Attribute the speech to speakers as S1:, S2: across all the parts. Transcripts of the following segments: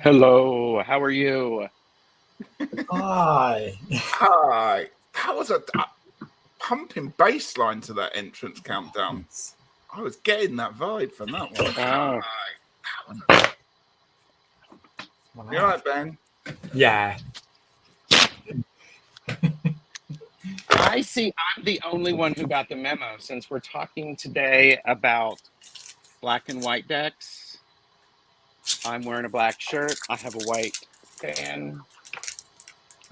S1: Hello, how are you?
S2: Hi.
S3: Hi. That was a pumping bass line to that entrance countdown. I was getting that vibe from that one.
S1: Oh.
S2: Wow.
S3: You all right, Ben?
S2: Yeah.
S1: I see I'm the only one who got the memo since we're talking today about black and white decks. I'm wearing a black shirt. I have a white fan.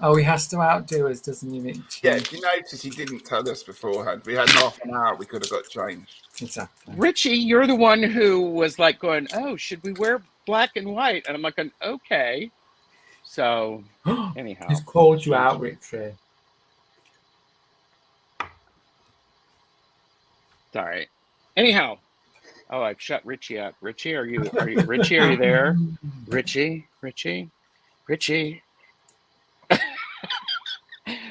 S2: Oh, he has to outdo us, doesn't he, Ritchie?
S3: Yeah, if you notice, he didn't tell us beforehand. We had half an hour. We could have got changed.
S2: Exactly.
S1: Ritchie, you're the one who was like going, oh, should we wear black and white? And I'm like, okay. So anyhow.
S2: He's called you out, Ritchie.
S1: Sorry. Anyhow. Oh, I've shut Ritchie up. Ritchie, are you Ritchie, are you there? Ritchie.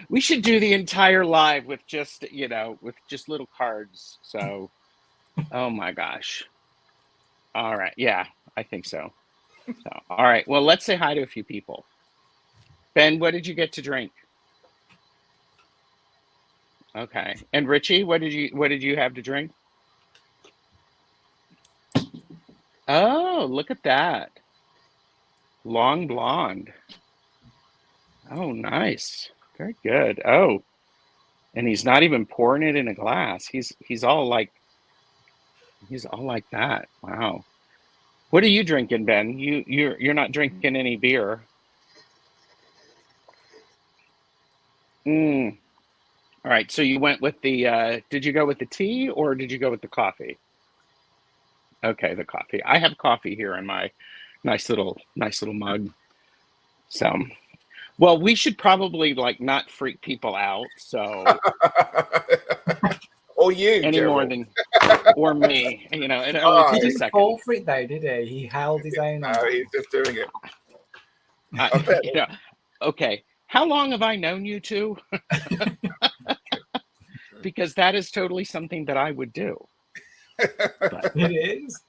S1: We should do the entire live with just, with just little cards. So, oh my gosh. All right. Yeah, I think so. All right. Well, let's say hi to a few people. Ben, what did you get to drink? Okay. And Ritchie, what did you have to drink? Oh, look at that. Long blonde. Oh, nice. Very good. Oh, and he's not even pouring it in a glass. He's all like that. Wow. What are you drinking, Ben? You're not drinking any beer. All right. So you went with the. Did you go with the tea or did you go with the coffee? Okay, the coffee. I have coffee here in my nice little mug. So, well, we should probably not freak people out. So.
S3: Or you,
S1: any
S3: Gerald.
S1: More than or me, it only took a second.
S2: Fall for it though, did he? He held his own.
S3: No, he's just doing it.
S1: Okay. How long have I known you two? Because that is totally something that I would do.
S2: But it is.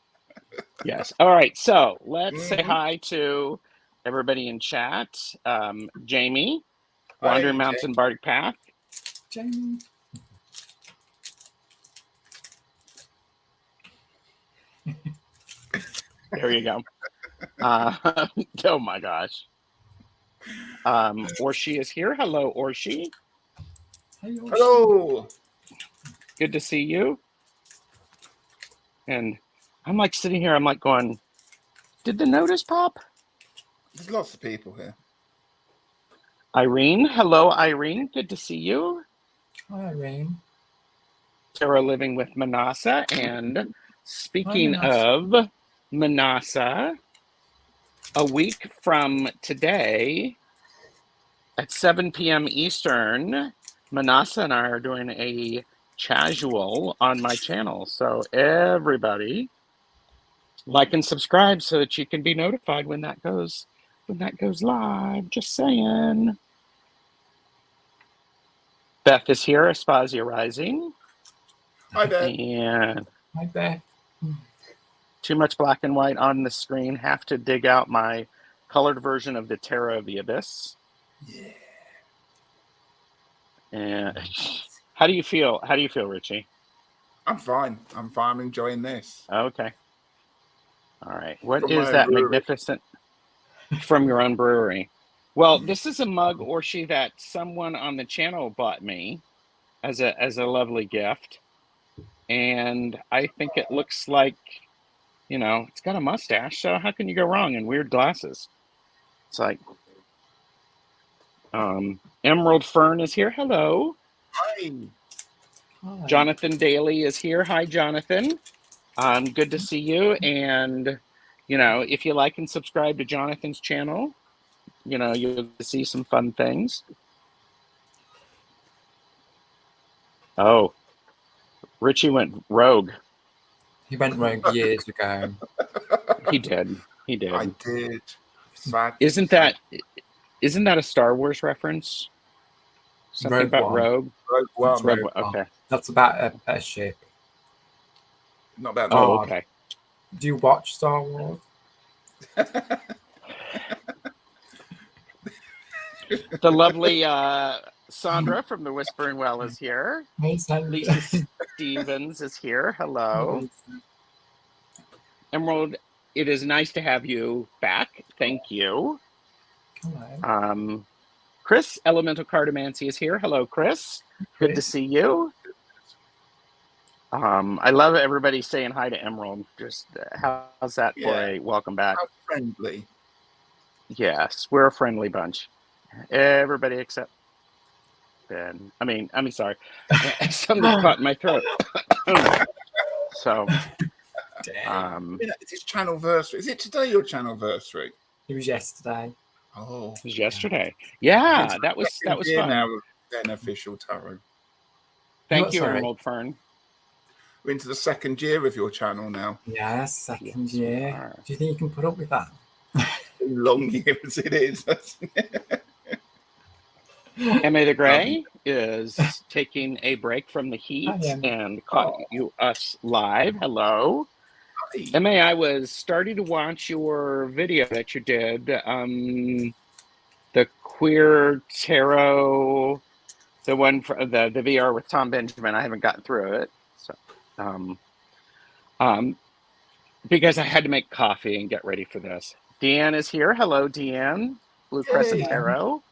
S1: Yes. All right. So let's say hi to everybody in chat. Jamie, Wandering Mountain Bardic Path.
S2: Jamie.
S1: There you go. Oh my gosh. Orshi is here. Hello, Orshi.
S2: Hey, Orshi.
S3: Hello.
S1: Good to see you. And I'm sitting here, I'm going, did the notice pop?
S3: There's lots of people here.
S1: Irene. Hello, Irene. Good to see you.
S2: Hi, Irene.
S1: Tarot Living with Manasa. And speaking of Manasa, a week from today at 7 p.m. Eastern, Manasa and I are doing a casual on my channel. So everybody like and subscribe so that you can be notified when that goes live. Just saying. Beth is here, Aspasia Rising.
S3: Hi, Beth.
S1: And
S2: hi, Beth.
S1: Too much black and white on the screen. Have to dig out my colored version of the Tarot of the Abyss.
S3: Yeah.
S1: And how do you feel? How do you feel, Ritchie?
S3: I'm fine. I'm enjoying this.
S1: Okay. All right. What is that magnificent from your own brewery? Well, this is a mug, Orshi, that someone on the channel bought me as a lovely gift. And I think it looks like, it's got a mustache, so how can you go wrong? And weird glasses. It's like, Emerald Fern is here. Hello.
S3: Hi.
S2: Hi.
S1: Jonathan Daly is here. Hi, Jonathan. Good to see you. And, if you like and subscribe to Jonathan's channel, you'll see some fun things. Oh, Ritchie went rogue.
S2: He went rogue years ago.
S1: He did.
S3: I did.
S1: Isn't that a Star Wars reference? Something
S2: Rogue
S1: about
S2: One.
S1: Rogue?
S3: Rogue One.
S1: Rogue One. Okay.
S2: That's about a ship.
S3: Not about
S1: okay.
S2: Do you watch Star Wars?
S1: The lovely Sandra from the Whispering Well is here.
S2: Hey, Sandra.
S1: Lisa Stevens is here. Hello. Emerald, it is nice to have you back. Thank you.
S2: Hello.
S1: Chris, Elemental Cartomancy is here. Hello, Chris. Good to see you. I love everybody saying hi to Emerald. Just how's that for a welcome back?
S3: How friendly.
S1: Yes, we're a friendly bunch. Everybody except Ben. I mean, sorry. Something caught in my throat. So,
S3: it's his channelversary. Is it today your channelversary?
S2: It was yesterday.
S3: Oh,
S1: it was yesterday. Yeah, that was fun.
S3: Now with BENeficial Tarot.
S1: Thank you, Emerald Fern.
S3: We're into the second year of your channel now.
S2: Yeah, second year. Do you think you can put up with that?
S3: Long year as it is.
S1: Emma the Grey is taking a break from the heat and caught us live. Hello. Hi. Emma, I was starting to watch your video that you did, the Queer Tarot, the one for the VR with Tom Benjamin. I haven't gotten through it. So, because I had to make coffee and get ready for this. Deanne is here. Hello, Deanne. Blue Crescent Tarot.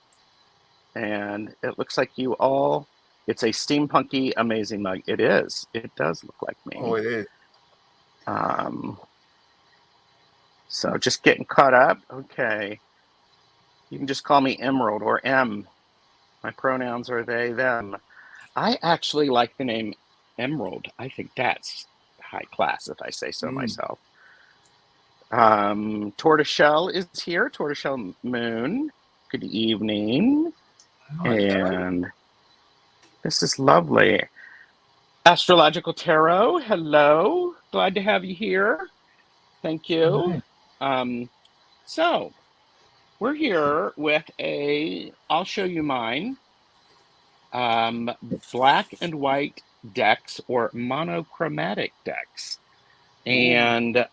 S1: And it looks like you all, it's a steampunky, amazing mug. It is. It does look like me.
S3: Oh, it is.
S1: So just getting caught up. Okay. You can just call me Emerald or M. My pronouns are they, them. I actually like the name Emerald. I think that's high class, if I say so myself. Tortoiseshell is here. Tortoiseshell Moon. Good evening. And this is lovely. Astrological Tarot, hello. Glad to have you here. Thank you. So we're here with I'll show you mine, black and white decks or monochromatic decks. And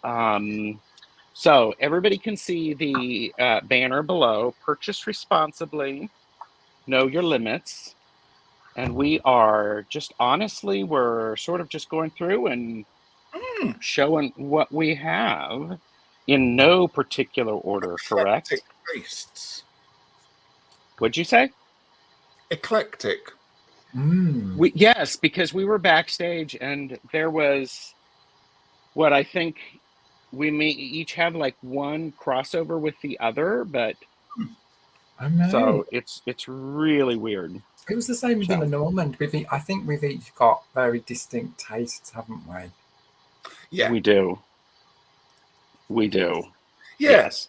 S1: so everybody can see the banner below, purchase responsibly, know your limits. And we are just, honestly, we're sort of just going through and showing what we have in no particular order, correct?
S3: Eclectic tastes.
S1: What'd you say?
S3: Eclectic.
S1: Yes, because we were backstage and there was what I think we may each have like one crossover with the other, but so it's really weird.
S2: It was the same with the Normand. I think we've each got very distinct tastes, haven't we?
S3: Yeah,
S1: we do. We do.
S3: Yes.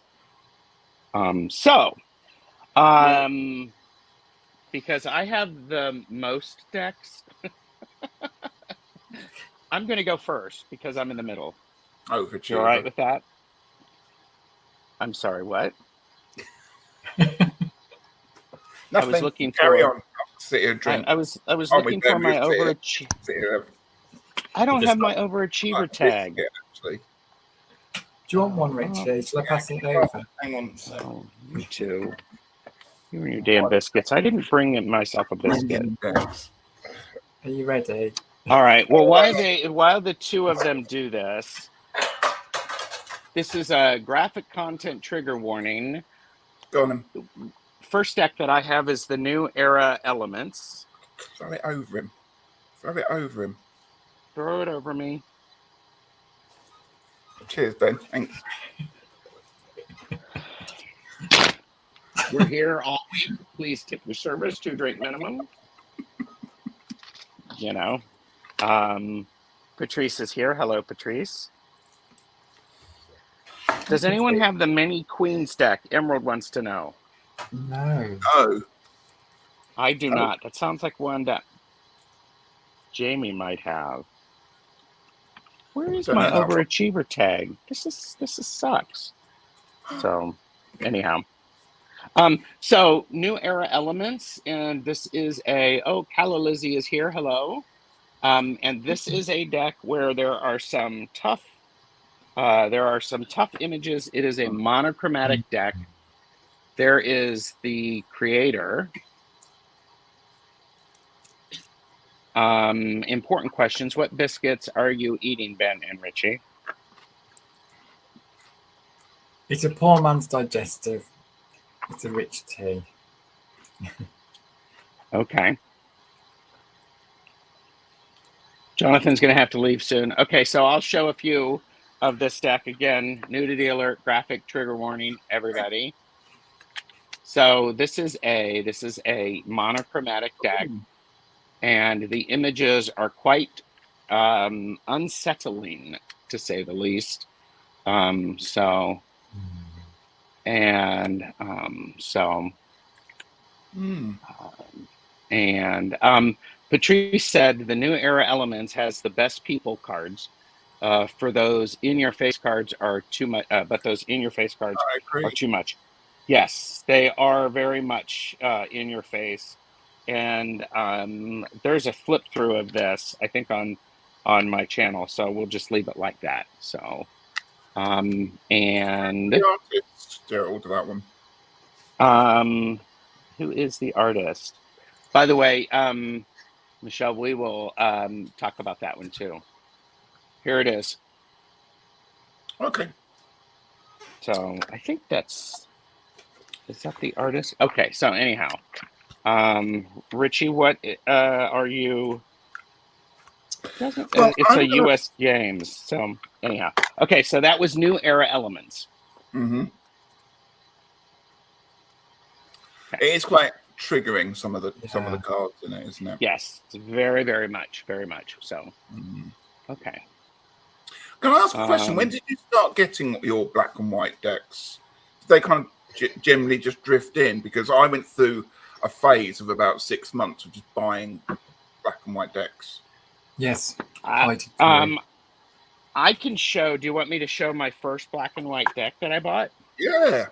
S1: Because I have the most decks, I'm going to go first because I'm in the middle.
S3: Overachiever.
S1: You all right with that? I'm sorry, what? I was looking
S3: Carry
S1: for.
S3: on. Sit here and drink.
S1: I was looking for my overachiever. I don't have my overachiever tag.
S3: Actually.
S2: Do you want one, Richie? Shall I pass it over?
S3: Hang on.
S1: Oh, you too. You and your damn biscuits. I didn't bring myself a biscuit.
S2: Are you ready?
S1: All right. Well, while the two of them do this, this is a graphic content trigger warning.
S3: Go on.
S1: First deck that I have is the New Era Elements.
S3: Throw it over him. Throw it over him.
S1: Throw it over me.
S3: Cheers, Ben. Thanks.
S1: We're here all week. Please tip your service, 2 drink minimum. You know. Patrice is here. Hello, Patrice. Does anyone have the mini Queens deck? Emerald wants to know.
S2: No.
S3: Oh.
S1: I do not. That sounds like one that Jamie might have. Where is my overachiever tag? This sucks. So, anyhow. So New Era Elements, and this is Calla Lizzie is here. Hello. And this is a deck where there are some tough There are some tough images. It is a monochromatic deck. There is the creator. Important questions. What biscuits are you eating, Ben and Richie?
S2: It's a poor man's digestive. It's a rich tea.
S1: Okay. Jonathan's going to have to leave soon. Okay, so I'll show a few of this deck again. Nudity alert, graphic trigger warning, everybody. So this is a monochromatic deck, and the images are quite unsettling, to say the least. Patrice said the New Era Elements has the best people cards. For those in-your-face cards are too much, but those in-your-face cards are too much. Yes, they are very much in your face. And there's a flip through of this, I think, on my channel. So we'll just leave it like that. So, and
S3: The artist, Gerald, that one.
S1: Who is the artist? By the way, Michelle, we will talk about that one too. Here it is.
S3: Okay.
S1: So I think is that the artist? Okay, so anyhow, Richie, what are you? It's a U.S. Games. So anyhow, okay, so that was New Era Elements.
S3: Mm-hmm. Okay. It is quite triggering some of the cards in it, isn't it?
S1: Yes, very, very much, very much. So, okay.
S3: Can I ask a question? When did you start getting your black and white decks? Did they kind of generally just drift in? Because I went through a phase of about 6 months of just buying black and white decks.
S2: Yes,
S1: I can show. Do you want me to show my first black and white deck that I bought?
S3: Yeah.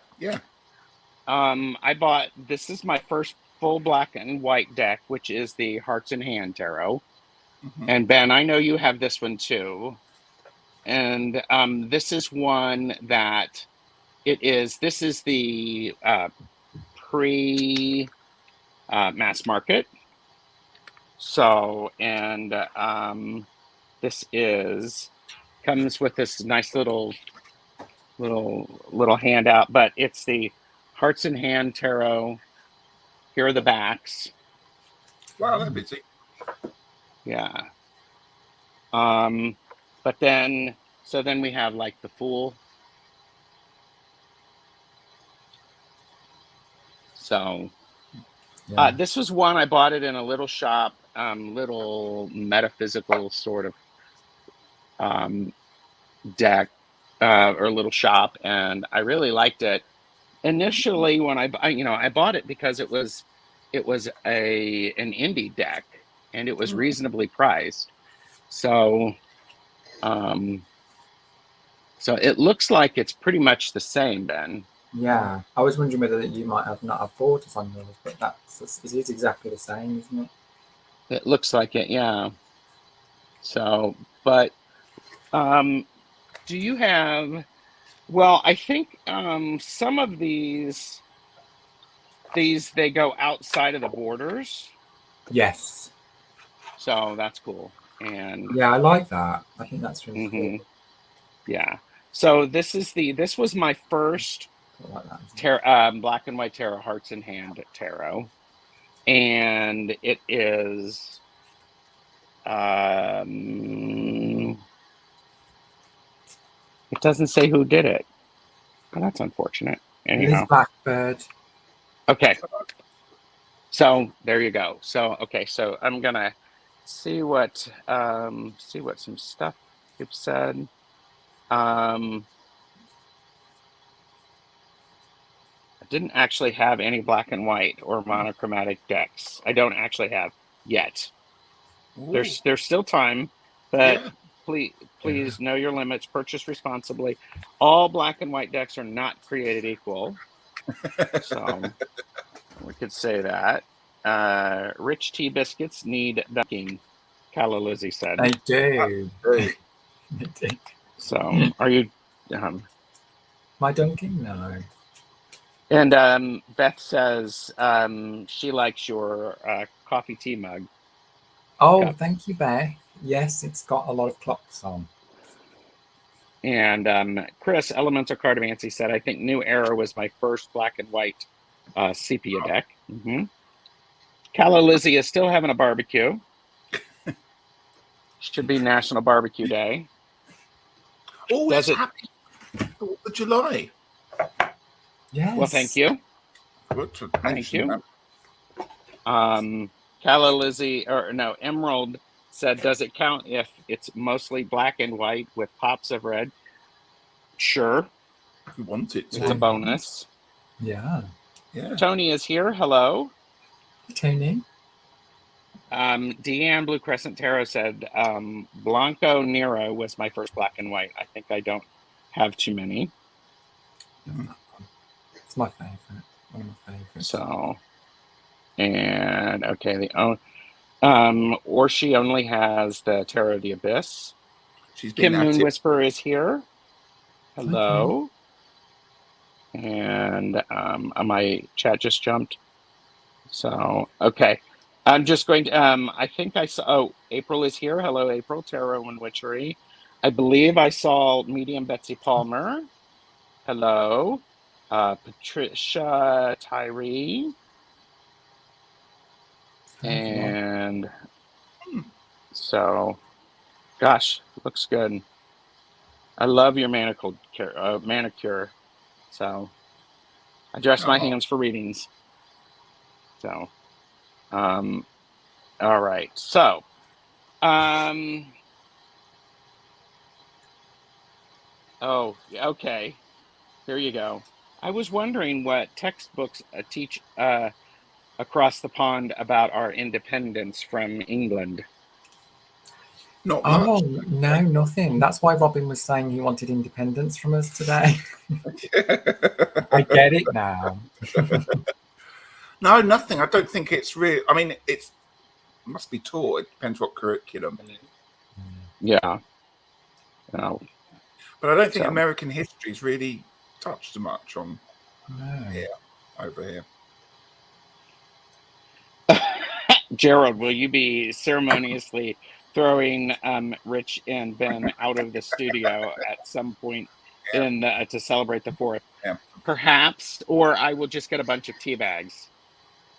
S1: I bought. This is my first full black and white deck, which is the Hearts in Hand Tarot. And Ben, I know you have this one too. And this is one that this is the pre mass market. So, and this comes with this nice little handout, but it's the Hearts in Hand Tarot. Here are the backs.
S3: Wow, they're busy.
S1: Yeah. But then we have like the Fool. So this was one I bought it in a little shop, little metaphysical sort of deck or little shop, and I really liked it. Initially, when I bought it because it was an indie deck and it was reasonably priced. So it looks like it's pretty much the same, Ben.
S2: Yeah, I was wondering whether you might have not have bought it on yours, but it is exactly the same, isn't it?
S1: It looks like it, yeah. So, but do you have? Well, I think some of these they go outside of the borders.
S2: Yes.
S1: So that's cool. And
S2: yeah, I like that. I think that's really cool.
S1: Yeah. So this was my first black and white tarot, Hearts in Hand Tarot, and it is it doesn't say who did it. Well, that's unfortunate. Anyhow.
S2: It is Blackbird.
S1: Okay. So there you go. So okay, so I'm gonna see what some stuff you've said. I didn't actually have any black and white or monochromatic decks. I don't actually have yet. Ooh. There's still time, but please know your limits. Purchase responsibly. All black and white decks are not created equal. So we could say that. Rich tea biscuits need dunking, Calla Lizzie said.
S2: They do. They do.
S1: So, are you?
S2: My dunking? No.
S1: And Beth says she likes your coffee tea mug.
S2: Oh,
S1: Cup.
S2: thank you, Beth. Yes, it's got a lot of clocks on.
S1: And Chris, Elemental Cartomancy, said, I think New Era was my first black and white sepia deck. Mm-hmm. Calla Lizzie is still having a barbecue. Should be National Barbecue Day.
S3: Oh,
S1: Does
S3: it's
S1: it?
S3: happy 4th of July.
S2: Yes.
S1: Well, thank you.
S3: Good to
S1: Thank
S3: mention
S1: you.
S3: that.
S1: Calla Lizzie, or no, Emerald said, does it count if it's mostly black and white with pops of red? Sure.
S3: If you want it to.
S1: It's a bonus.
S2: Yeah.
S3: Yeah.
S1: Tony is here. Hello.
S2: Hey, Tony.
S1: Deanne Blue Crescent Tarot said, Blanco Nero was my first black and white. I think I don't have too many.
S2: It's my favorite. One of my favorites.
S1: So, and okay, or she only has the Tarot of the Abyss.
S3: She's been
S1: Kim Moon
S3: active.
S1: Whisperer is here. Hello. And my chat just jumped. So, okay. I'm just going to, I think I saw, oh, April is here. Hello, April, Tarot and Witchery. I believe I saw Medium Betsy Palmer. Hello. Patricia Tyree. And so, gosh, looks good. I love your manicure. So, I dress my hands for readings. So, all right. So, oh, okay. Here you go. I was wondering what textbooks teach across the pond about our independence from England.
S3: Not
S2: Oh,
S3: much.
S2: no, nothing. That's why Robin was saying he wanted independence from us today. I get it now.
S3: No, nothing. I don't think it's real. I mean, it must be taught. It depends what curriculum.
S1: Yeah. No.
S3: But I don't think American history is really touched much on over here.
S1: Gerald, will you be ceremoniously throwing Rich and Ben out of the studio at some point to celebrate the 4th?
S3: Yeah.
S1: Perhaps, or I will just get a bunch of tea bags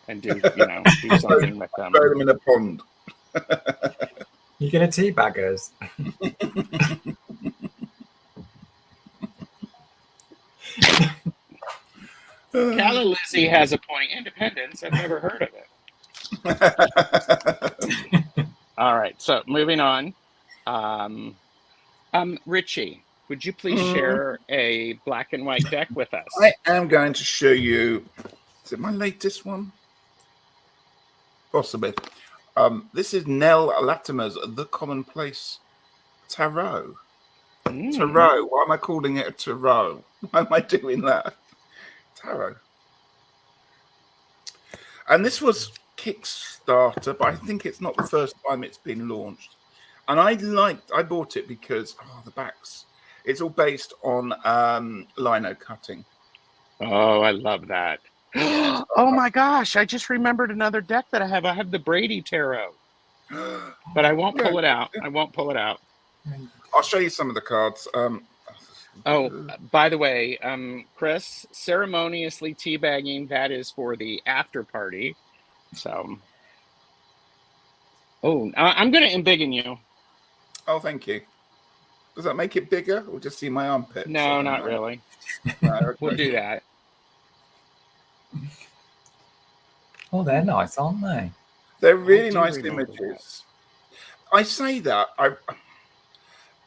S1: and do something with them.
S3: Throw them in a pond.
S2: You're going to teabag us.
S1: Calla Lizzie has a point. Independence, I've never heard of it. All right, so moving on. Richie, would you please share a black and white deck with us?
S3: I am going to show you. Is it my latest one? Possibly. This is Nell Latimer's The Commonplace Tarot. Tarot. Why am I calling it a tarot? Why am I doing that? Tarot. And this was Kickstarter, but I think it's not the first time it's been launched. And I bought it because the backs. It's all based on lino cutting.
S1: Oh, I love that. Oh my gosh, I just remembered another deck that I have. I have the Brady Tarot. But I won't pull it out. I won't pull it out.
S3: I'll show you some of the cards.
S1: By the way, Chris, ceremoniously teabagging, that is for the after party. So, I'm going to embiggen you.
S3: Oh, thank you. Does that make it bigger or just see my armpits?
S1: No, not really.
S3: No, okay.
S1: We'll do that.
S2: Oh, they're nice, aren't they?
S3: They're really nice images. I say that. I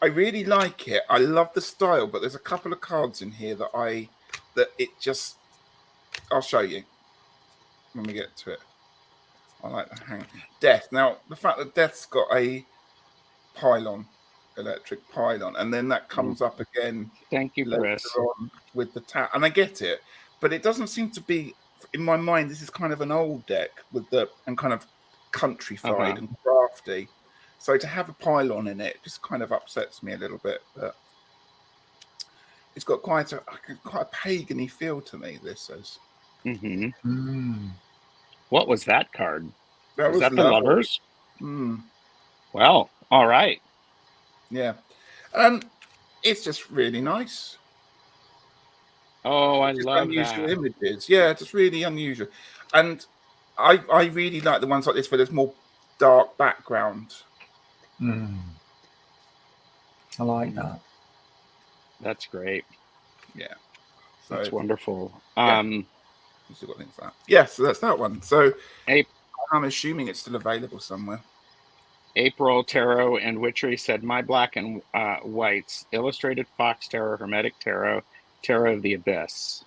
S3: really like it. I love the style, but there's a couple of cards in here that I'll show you when we get to it. I like the hang. Death. Now, the fact that Death's got a pylon, electric pylon, and then that comes up again.
S1: Thank you, Chris.
S3: With the and I get it, but it doesn't seem to be in my mind. This is kind of an old deck and kind of countrified and crafty. So to have a pylon in it just kind of upsets me a little bit. But it's got quite a pagan-y feel to me. This says.
S1: What was that card?
S3: That
S1: Was
S3: was
S1: that the
S3: lovely.
S1: Lovers? Well, all right.
S3: Yeah, it's just really nice.
S1: Oh, I
S3: Just
S1: love
S3: unusual
S1: that.
S3: images. Yeah, just really unusual. And I really like the ones like this where there's more dark background.
S2: I like that.
S1: That's great.
S3: Yeah, so
S1: That's wonderful.
S3: Yeah. You still got things like that. Yeah, so that's that one. So I'm assuming it's still available somewhere.
S1: April Tarot and Ritchie said, "My black and whites, illustrated fox tarot, hermetic tarot, tarot of the abyss."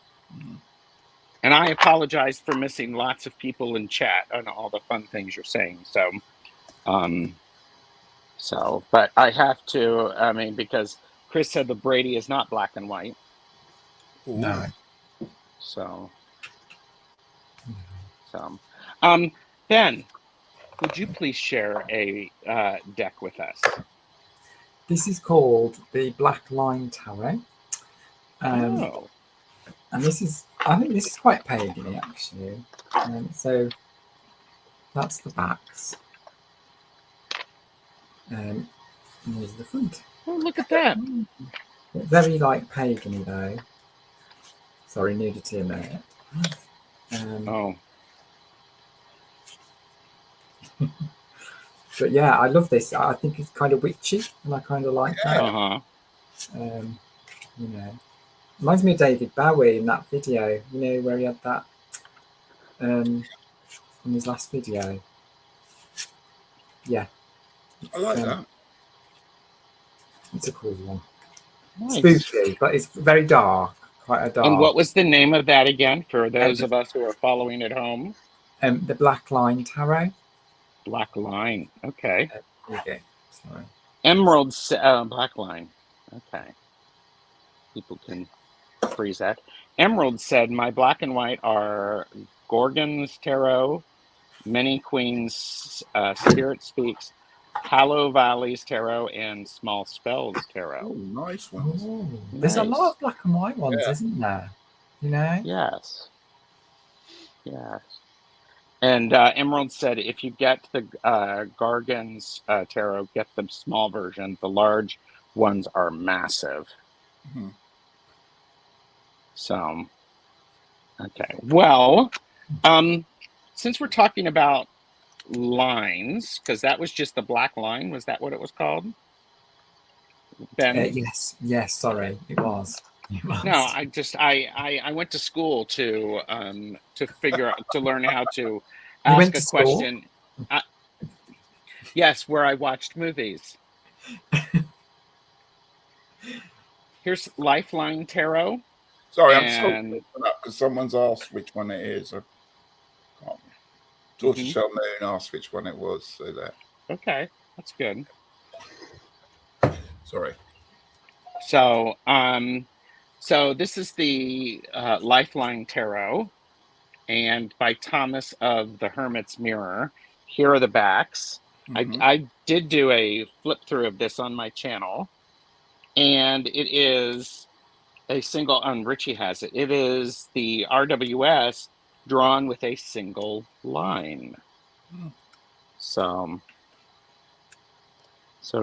S1: And I apologize for missing lots of people in chat on all the fun things you're saying. But I have to, I mean, because Chris said the Brady is not black and white.
S2: No.
S1: Ben, would you please share a deck with us?
S2: This is called the Black Line Tarot. And this is, I think this is quite pagan actually. So that's the backs. And here's the front.
S1: Oh, look at that.
S2: Very like pagan though. Sorry, nudity a minute. But yeah, I love this. I think it's kind of witchy, and I kind of like that. You know, reminds me of David Bowie in that video. You know, where he had that in his last video. Yeah,
S3: I like that.
S2: It's a cool one.
S1: Nice.
S2: Spooky, but it's very dark. Quite a dark.
S1: And what was the name of that again for those of us who are following at home?
S2: The Black Line Tarot.
S1: Black Line. Okay.
S2: Okay. Sorry.
S1: Emerald Black Line. Okay. People can freeze that. Emerald said, "My black and white are Gorgon's Tarot, Many Queens, Spirit Speaks, Hollow Valleys Tarot, and Small Spells Tarot."
S3: Oh, nice ones.
S2: Nice. There's a lot of black and white ones, isn't there? You know?
S1: Yes. And Emerald said, "If you get the Gorgon's Tarot, get the small version. The large ones are massive." So, okay. Well, since we're talking about lines, because that was just the black line, was that what it was called, Ben?
S2: Yes. Sorry, it was.
S1: No, I went to school to figure out, to learn how to ask a question. Yes, where I watched movies. Here's Lifeline Tarot.
S3: Sorry, I'm sorry because someone's asked which one it is. Daughter Shell Moon asked which one it was. So that.
S1: Okay, that's good.
S3: Sorry.
S1: So, so this is the Lifeline Tarot, and by Thomas of the Hermit's Mirror. Here are the backs. I did do a flip through of this on my channel, and it is a single, Ritchie has it. It is the RWS drawn with a single line. So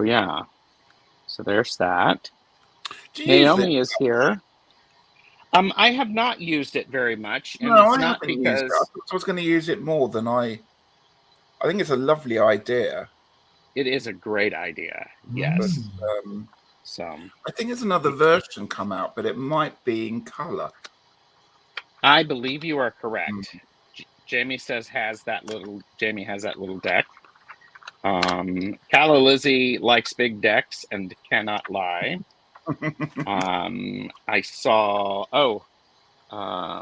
S1: yeah. So there's that. Naomi is here. I have not used it very much, and
S3: no,
S1: it's
S3: I
S1: not
S3: haven't
S1: because
S3: used it. I thought I was going to use it more than I think it's a lovely idea.
S1: It is a great idea. Yes.
S3: But, I think there's another version come out, but it might be in color.
S1: I believe you are correct. Jamie says Jamie has that little deck. Calla Lizzie likes big decks and cannot lie. I saw,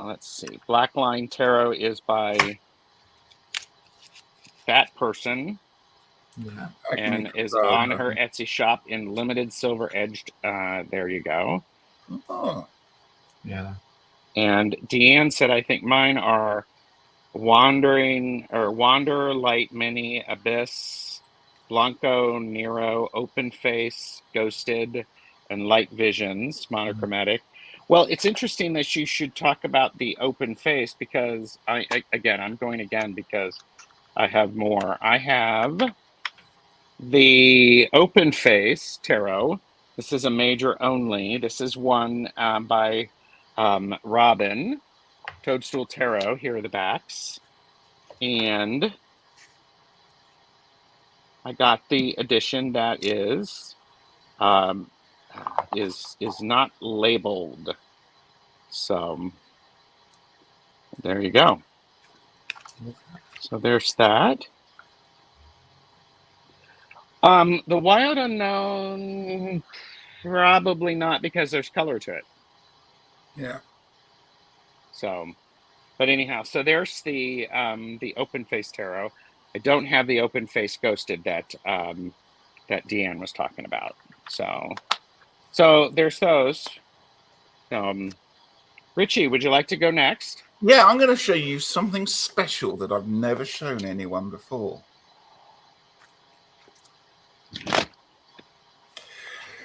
S1: let's see. Black Line Tarot is by that person.
S2: Yeah.
S1: And is on her Etsy shop in limited silver edged. There you go.
S3: Oh.
S2: Yeah.
S1: And Deanne said, "I think mine are Wanderer, Light, Mini, Abyss, Blanco, Nero, Open Face, Ghosted, and Light Visions, monochromatic. Well, it's interesting that you should talk about the open face because I'm going again because I have more. I have the open face tarot. This is a major only. This is one by Robin, Toadstool Tarot. Here are the backs. And I got the edition that is not labeled. So there you go. So there's that. The Wild Unknown, probably not because there's color to it.
S3: Yeah.
S1: So, but anyhow, so there's the open face tarot. I don't have the open face ghosted that that Deanne was talking about. So there's those. Richie, would you like to go next?
S3: Yeah, I'm going to show you something special that I've never shown anyone before.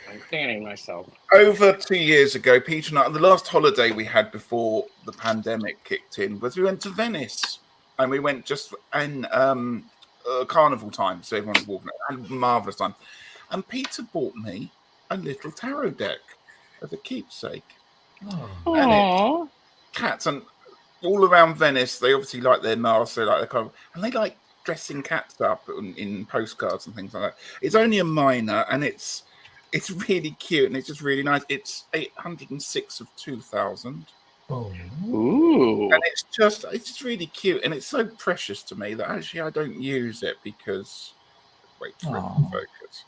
S1: I'm fanning myself.
S3: Over 2 years ago, Peter and I, the last holiday we had before the pandemic kicked in was we went to Venice, and we went just in carnival time, so everyone was walking. Had a marvelous time, and Peter bought me a little tarot deck as a keepsake.
S2: Oh.
S3: And it's cats, and all around Venice, they obviously like their masks, they like their kind of, and they like dressing cats up in postcards and things like that. It's only a minor, and it's really cute, and it's just really nice. It's 806 of 2,000.
S2: Oh.
S1: Ooh.
S3: And it's just really cute, and it's so precious to me that actually I don't use it because wait for it to focus.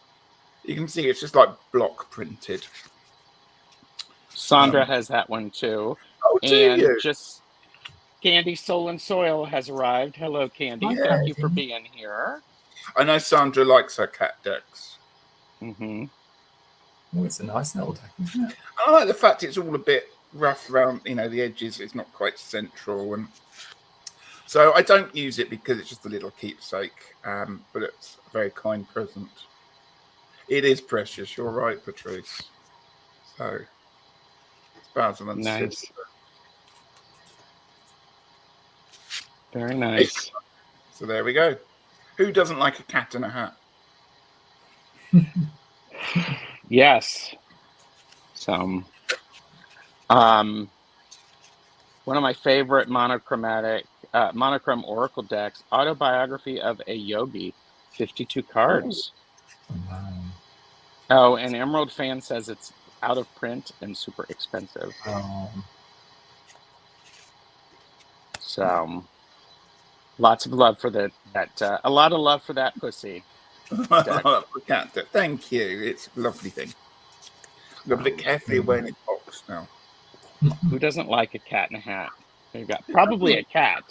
S3: You can see it's just like block printed.
S1: Sandra has that one too.
S3: Oh, do you?
S1: Just Candy Soul and Soil has arrived. Hello, Candy.
S2: Hi,
S1: Thank you
S2: Candy.
S1: for being here.
S3: I know Sandra likes her cat decks.
S1: Mm-hmm.
S2: Oh, it's a nice little deck, isn't it?
S3: I like the fact it's all a bit rough around, the edges. It's not quite central, and so I don't use it because it's just a little keepsake. But it's a very kind present. It is precious. You're right, Patrice. So it's Basil and
S1: Nice.
S3: Sister.
S1: Very nice.
S3: So there we go. Who doesn't like a cat in a hat?
S1: Yes. So, one of my favorite monochrome oracle decks, Autobiography of a Yogi, 52 cards.
S2: Oh, wow.
S1: Oh, and Emerald Fan says it's out of print and super expensive. So, lots of love for that. A lot of love for that pussy.
S3: Cat deck. Thank you. It's a lovely thing. I'm going to put it carefully away in its box now.
S1: Who doesn't like a cat in a hat? There you go. Probably a cat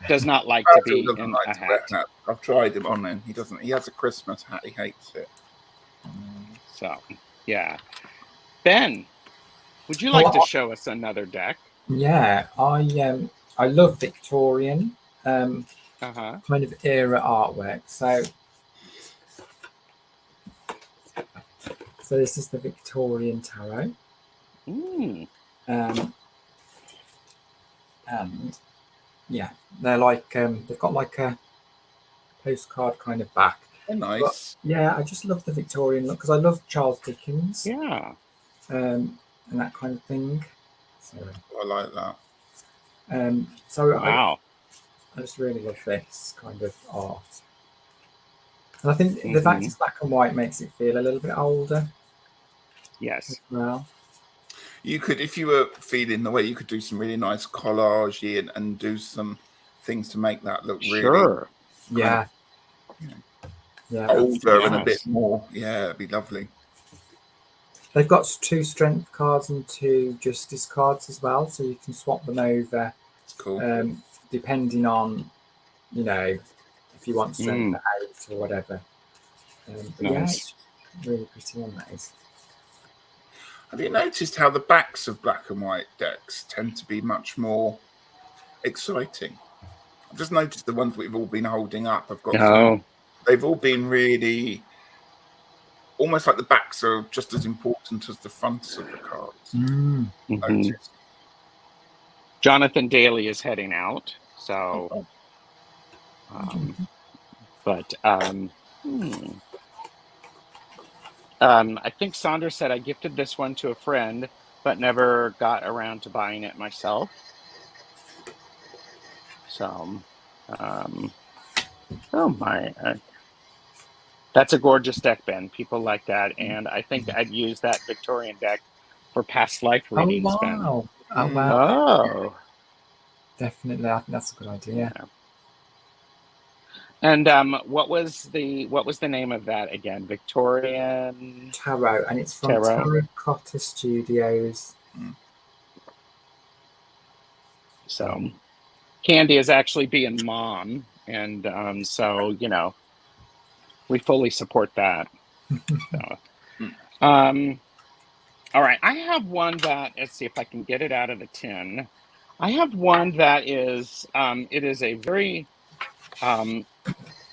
S1: does not like to be in a hat.
S3: I've tried him on him. He doesn't. He has a Christmas hat. He hates it.
S1: So, yeah. Ben, would you like to show us another deck?
S2: Yeah, I love Victorian kind of era artwork. So this is the Victorian Tarot. And yeah, they're like they've got like a postcard kind of back.
S3: They're nice.
S2: But, yeah, I just love the Victorian look because I love Charles Dickens.
S1: Yeah.
S2: And that kind of thing. So
S3: I like that.
S2: So
S1: wow.
S2: I just really love this kind of art. And I think the fact it's black and white makes it feel a little bit older.
S1: Yes.
S2: As well.
S3: You could, if you were feeling the way, you could do some really nice collage and do some things to make that look really
S2: yeah
S3: older and a bit more. Yeah, it'd be lovely.
S2: They've got 2 strength cards and 2 justice cards as well, so you can swap them over.
S3: Cool.
S2: Depending on, if you want strength 8 or whatever. But
S1: nice.
S2: Yeah, it's really pretty on those.
S3: Have you noticed how the backs of black and white decks tend to be much more exciting? I've just noticed the ones we've all been holding up. I've got they've all been really almost like the backs are just as important as the fronts of the cards.
S1: Mm-hmm. Jonathan Daly is heading out, so I think Sandra said I gifted this one to a friend, but never got around to buying it myself. So, oh my, that's a gorgeous deck, Ben. People like that, and I think I'd use that Victorian deck for past life readings,
S2: Oh
S1: Ben.
S2: wow! Oh wow!
S1: Oh,
S2: Definitely, I think that's a good idea.
S1: yeah. And what was the name of that again? Victorian
S2: Tarot, and it's from
S1: Tarot.
S2: Terracotta Studios.
S1: So Candy is actually being mom, and so you know, we fully support that. So, all right, I have one that, let's see if I can get it out of the tin. I have one that is it is a very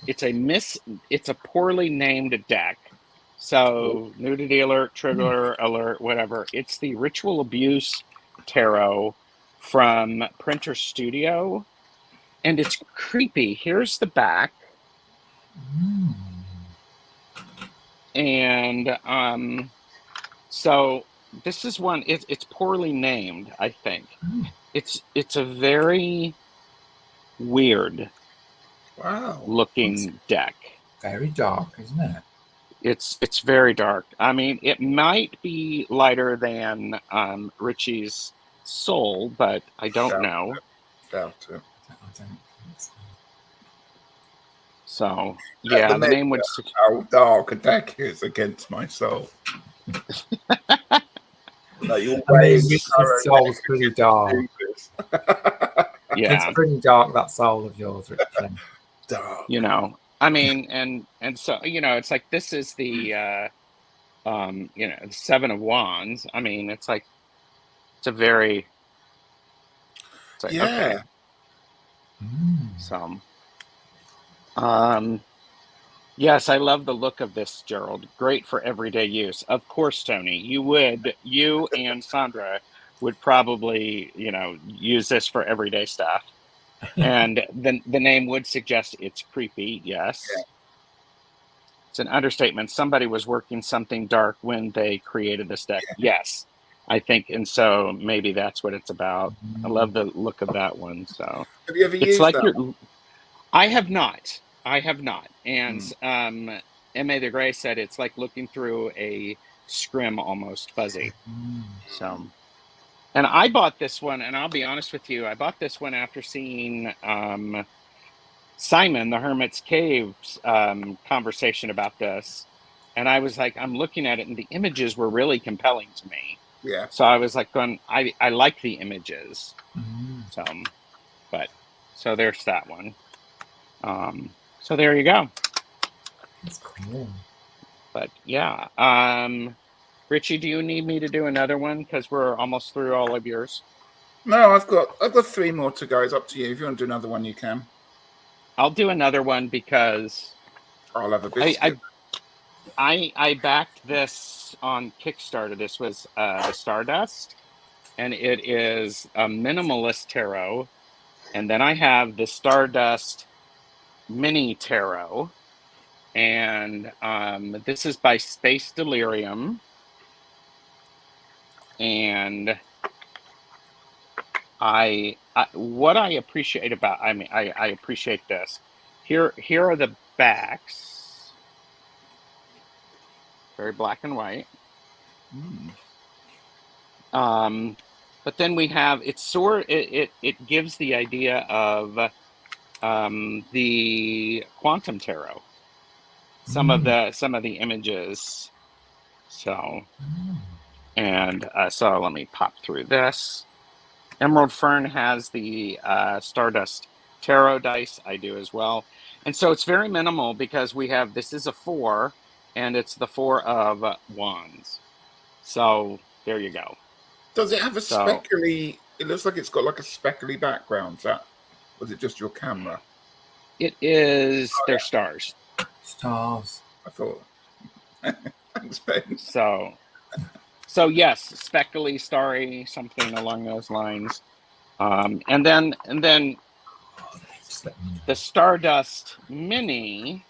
S1: it's a poorly named deck. So nudity alert, trigger alert, whatever. It's the Ritual Abuse Tarot from Printer Studio, and it's creepy. Here's the back. And so this is one, it's poorly named, I think. It's a very weird looking deck.
S2: Very dark, isn't it?
S1: It's very dark. I mean, it might be lighter than Ritchie's soul, but I don't know.
S3: Doubt it.
S2: I don't think so.
S1: So yeah, the name would
S3: how dark a deck is against my soul. No, your
S2: soul's pretty dark.
S1: Yeah,
S2: it's pretty dark, that soul of yours, Richard.
S3: Dark.
S1: You know, I mean, and so you know, it's like this is the you know, the Seven of Wands. I mean, it's like it's a very okay. So yes, I love the look of this, Gerald. Great for everyday use. Of course, Tony, you and Sandra would probably, you know, use this for everyday stuff. And the name would suggest it's creepy, yes. Yeah. It's an understatement. Somebody was working something dark when they created this deck. Yeah. Yes, I think, and so maybe that's what it's about. I love the look of that one. So
S3: have you ever
S1: it's
S3: used
S1: like
S3: that?
S1: I have not. And M.A. the Gray said it's like looking through a scrim, almost fuzzy. So, and I bought this one, and I'll be honest with you, I bought this one after seeing Simon the Hermit's Cave's conversation about this, and I was like, I'm looking at it, and the images were really compelling to me.
S3: Yeah.
S1: So I was like, I like the images. So there's that one. So there you go.
S2: That's cool.
S1: But yeah, Richie, do you need me to do another one? Because we're almost through all of yours.
S3: No, I've got 3 more to go. It's up to you. If you want to do another one, you can.
S1: I'll do another one because
S3: I'll have a biscuit.
S1: I backed this on Kickstarter. This was the Stardust, and it is a minimalist tarot. And then I have the Stardust mini tarot, and this is by Space Delirium. And what I appreciate about, I appreciate this. Here are the backs, very black and white. But then we have it gives the idea of the quantum tarot. Some of the images. So and so let me pop through this. Emerald Fern has the Stardust Tarot dice. I do as well. And so it's very minimal because we have, this is a 4, and it's the 4 of Wands. So there you go.
S3: Does it have a speckly, it looks like it's got like a speckly background. Was it just your camera?
S1: It is, they're stars.
S2: Stars.
S3: I thought. Thanks, Ben.
S1: So yes, speckly, starry, something along those lines. And then the Stardust Mini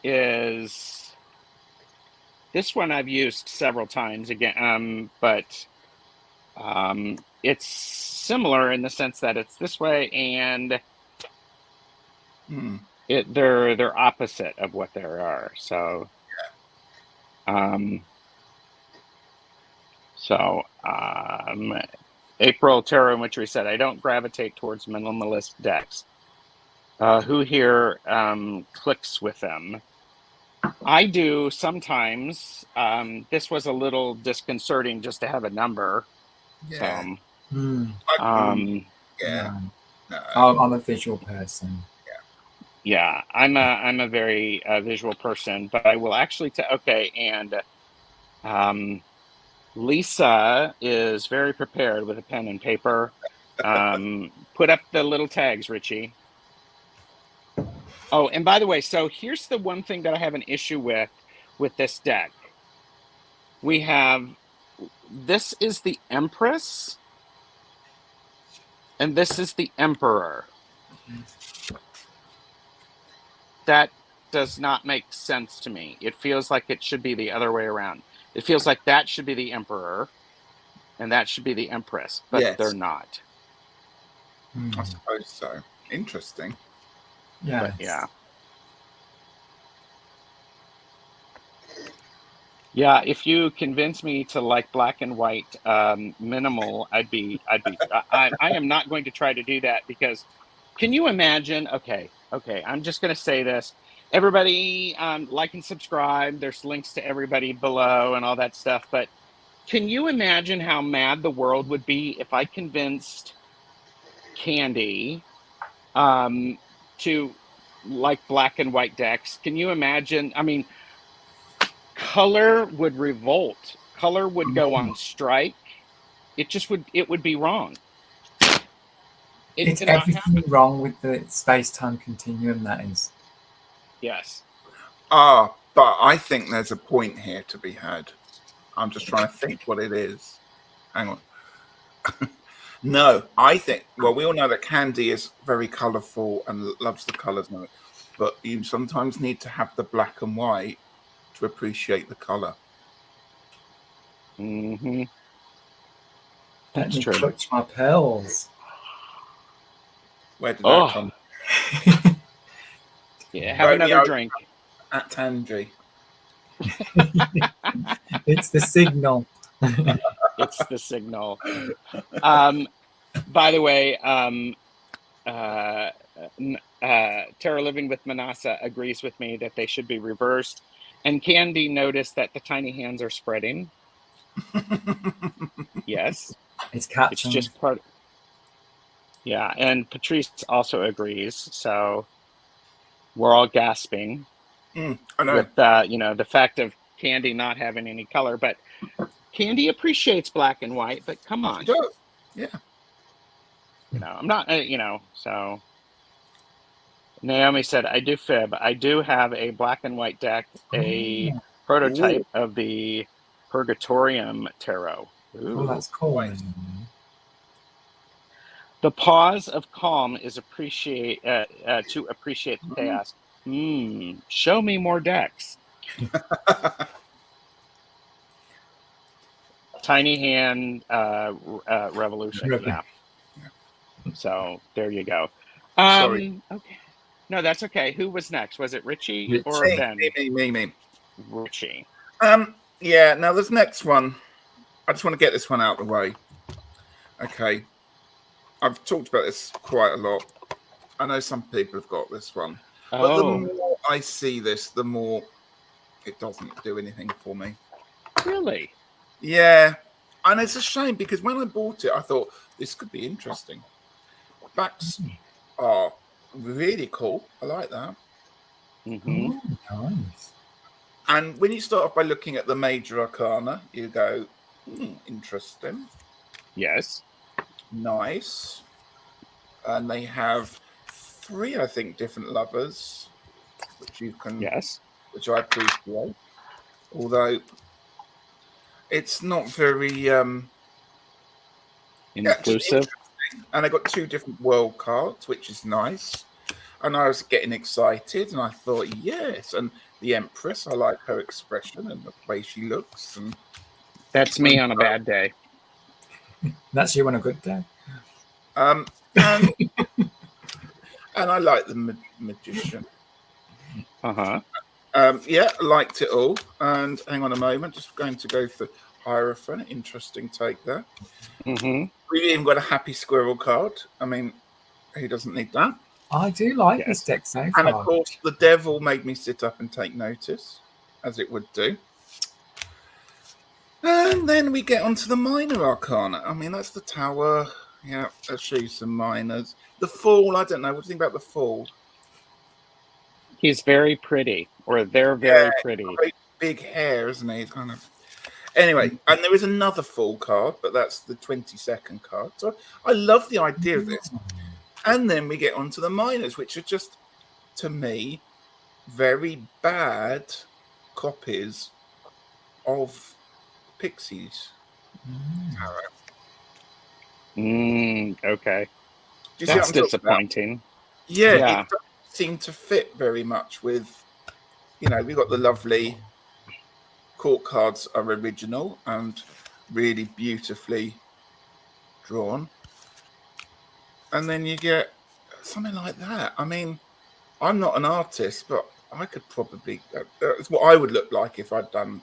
S1: is this one I've used several times again, but it's similar in the sense that it's this way, and they're opposite of what there are. So, April Tarot and Ritchie said, I don't gravitate towards minimalist decks. Who here clicks with them? I do sometimes. This was a little disconcerting just to have a number.
S3: Yeah.
S1: So,
S3: yeah.
S2: No. I'm a visual person.
S1: Yeah, I'm a very visual person, but I will actually okay, and Lisa is very prepared with a pen and paper. Put up the little tags, Ritchie. Oh, and by the way, so here's the one thing that I have an issue with this deck. We have, this is the Empress, and this is the Emperor. That does not make sense to me. It feels like it should be the other way around. It feels like that should be the Emperor, and that should be the Empress, but they're not.
S3: I suppose so. Interesting.
S2: Yeah.
S1: But yeah. Yeah, if you convince me to like black and white minimal, I am not going to try to do that, because can you imagine? Okay, I'm just going to say this. Everybody like and subscribe. There's links to everybody below and all that stuff. But can you imagine how mad the world would be if I convinced Candy to like black and white decks? Can you imagine? I mean, color would revolt. Color would go on strike. It would be wrong.
S2: It's everything wrong with the space-time continuum, that is.
S1: Yes.
S3: But I think there's a point here to be had. I'm just trying to think what it is. Hang on. No, I think, well, we all know that Candy is very colourful and loves the colours, but you sometimes need to have the black and white to appreciate the colour.
S1: Mm-hmm.
S2: Let me clutch my pearls.
S3: Where did that come from?
S1: Yeah, have another drink.
S3: At Tangy.
S2: It's the signal.
S1: It's the signal. By the way, Tara Living with Manasa agrees with me that they should be reversed. And Candy noticed that the tiny hands are spreading. Yes.
S2: It's catching.
S1: It's just part. Yeah, and Patrice also agrees. So we're all gasping.
S3: I know.
S1: With the fact of Candy not having any color, but Candy appreciates black and white. But come on,
S3: she does. Yeah.
S1: I'm not. So. Naomi said, "I do fib. I do have a black and white deck, a prototype of the Purgatorium Tarot. Ooh.
S2: Oh, that's cool.
S3: Nice.
S1: The pause of calm is to appreciate the chaos. Show me more decks. Tiny hand revolution. Yeah. So there you go.
S3: Sorry.
S1: Okay. No, that's okay. Who was next? Was it Ritchie or Ben?
S3: Me.
S1: Ritchie.
S3: Yeah. Now this next one, I just want to get this one out of the way. Okay. I've talked about this quite a lot. I know some people have got this one. But the more I see this, the more it doesn't do anything for me.
S1: Really?
S3: Yeah. And it's a shame, because when I bought it, I thought this could be interesting. Backs are really cool. I like that.
S1: Mm-hmm.
S2: Oh, nice.
S3: And when you start off by looking at the major arcana, you go, interesting.
S1: Yes.
S3: Nice. And they have 3, I think, different lovers, which you can, which I appreciate. although it's not very
S1: inclusive.
S3: And I got 2 different world cards, which is nice. And I was getting excited, and I thought, yes. And the Empress, I like her expression and the way she looks. And
S1: that's me on a bad day.
S2: That's you on a good day.
S3: And I like the Magician.
S1: Uh-huh.
S3: Yeah, I liked it all. And hang on a moment, just going to go for Hierophant. Interesting take there.
S1: Mm-hmm.
S3: We've even got a Happy Squirrel card. I mean, who doesn't need that?
S2: I do like this deck so far.
S3: And of course, the Devil made me sit up and take notice, as it would do. And then we get onto the Minor Arcana. I mean, that's the Tower. Yeah, let's show you some minors. The Fool, I don't know. What do you think about the Fool?
S1: He's very pretty, or they're very pretty.
S3: Great big hair, isn't he? He's kind of. Anyway, and there is another Fool card, but that's the 22nd card. So I love the idea of this. And then we get onto the minors, which are just, to me, very bad copies of Pixies Tarot.
S1: Okay.
S3: Do you
S1: That's
S3: see what I'm
S1: disappointing.
S3: Yeah, it doesn't seem to fit very much with, we've got the lovely court cards are original and really beautifully drawn. And then you get something like that. I mean, I'm not an artist, but I could probably, it's what I would look like if I'd done,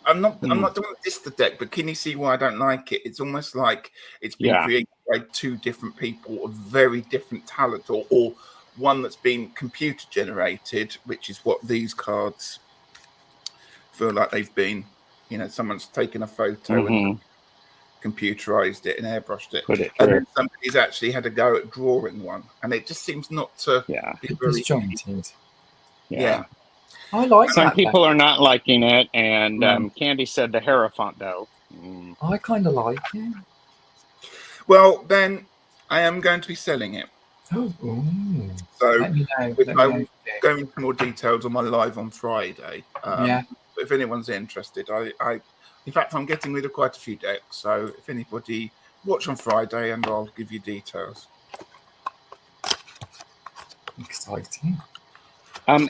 S3: I'm not doing this the deck, but can you see why I don't like it? It's almost like it's been created by 2 different people of very different talent, or one that's been computer generated, which is what these cards feel like they've been. Someone's taken a photo and computerized it and airbrushed it, and then somebody's actually had a go at drawing one, and it just seems not to be very
S2: disjointed.
S1: Yeah.
S2: I like
S1: some
S2: that
S1: people
S2: deck.
S1: are not liking it, and Candy said the Hierophant though.
S2: I kind of like it.
S3: Well, then I am going to be selling it.
S2: So
S3: let me know. I will go into more details on my live on Friday. If anyone's interested, I in fact, I'm getting rid of quite a few decks. So if anybody, watch on Friday and I'll give you details.
S2: Exciting.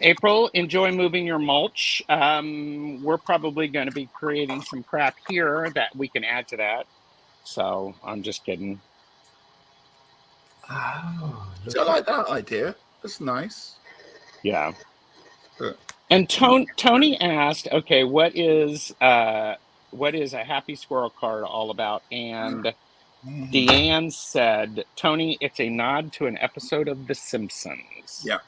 S1: April, enjoy moving your mulch. We're probably going to be creating some crap here that we can add to that. So I'm just kidding.
S2: Oh,
S3: so I like that idea. That's nice.
S1: Yeah. And Tony asked, okay, what is a Happy Squirrel card all about? And Deanne said, Tony, it's a nod to an episode of The Simpsons.
S3: Yeah.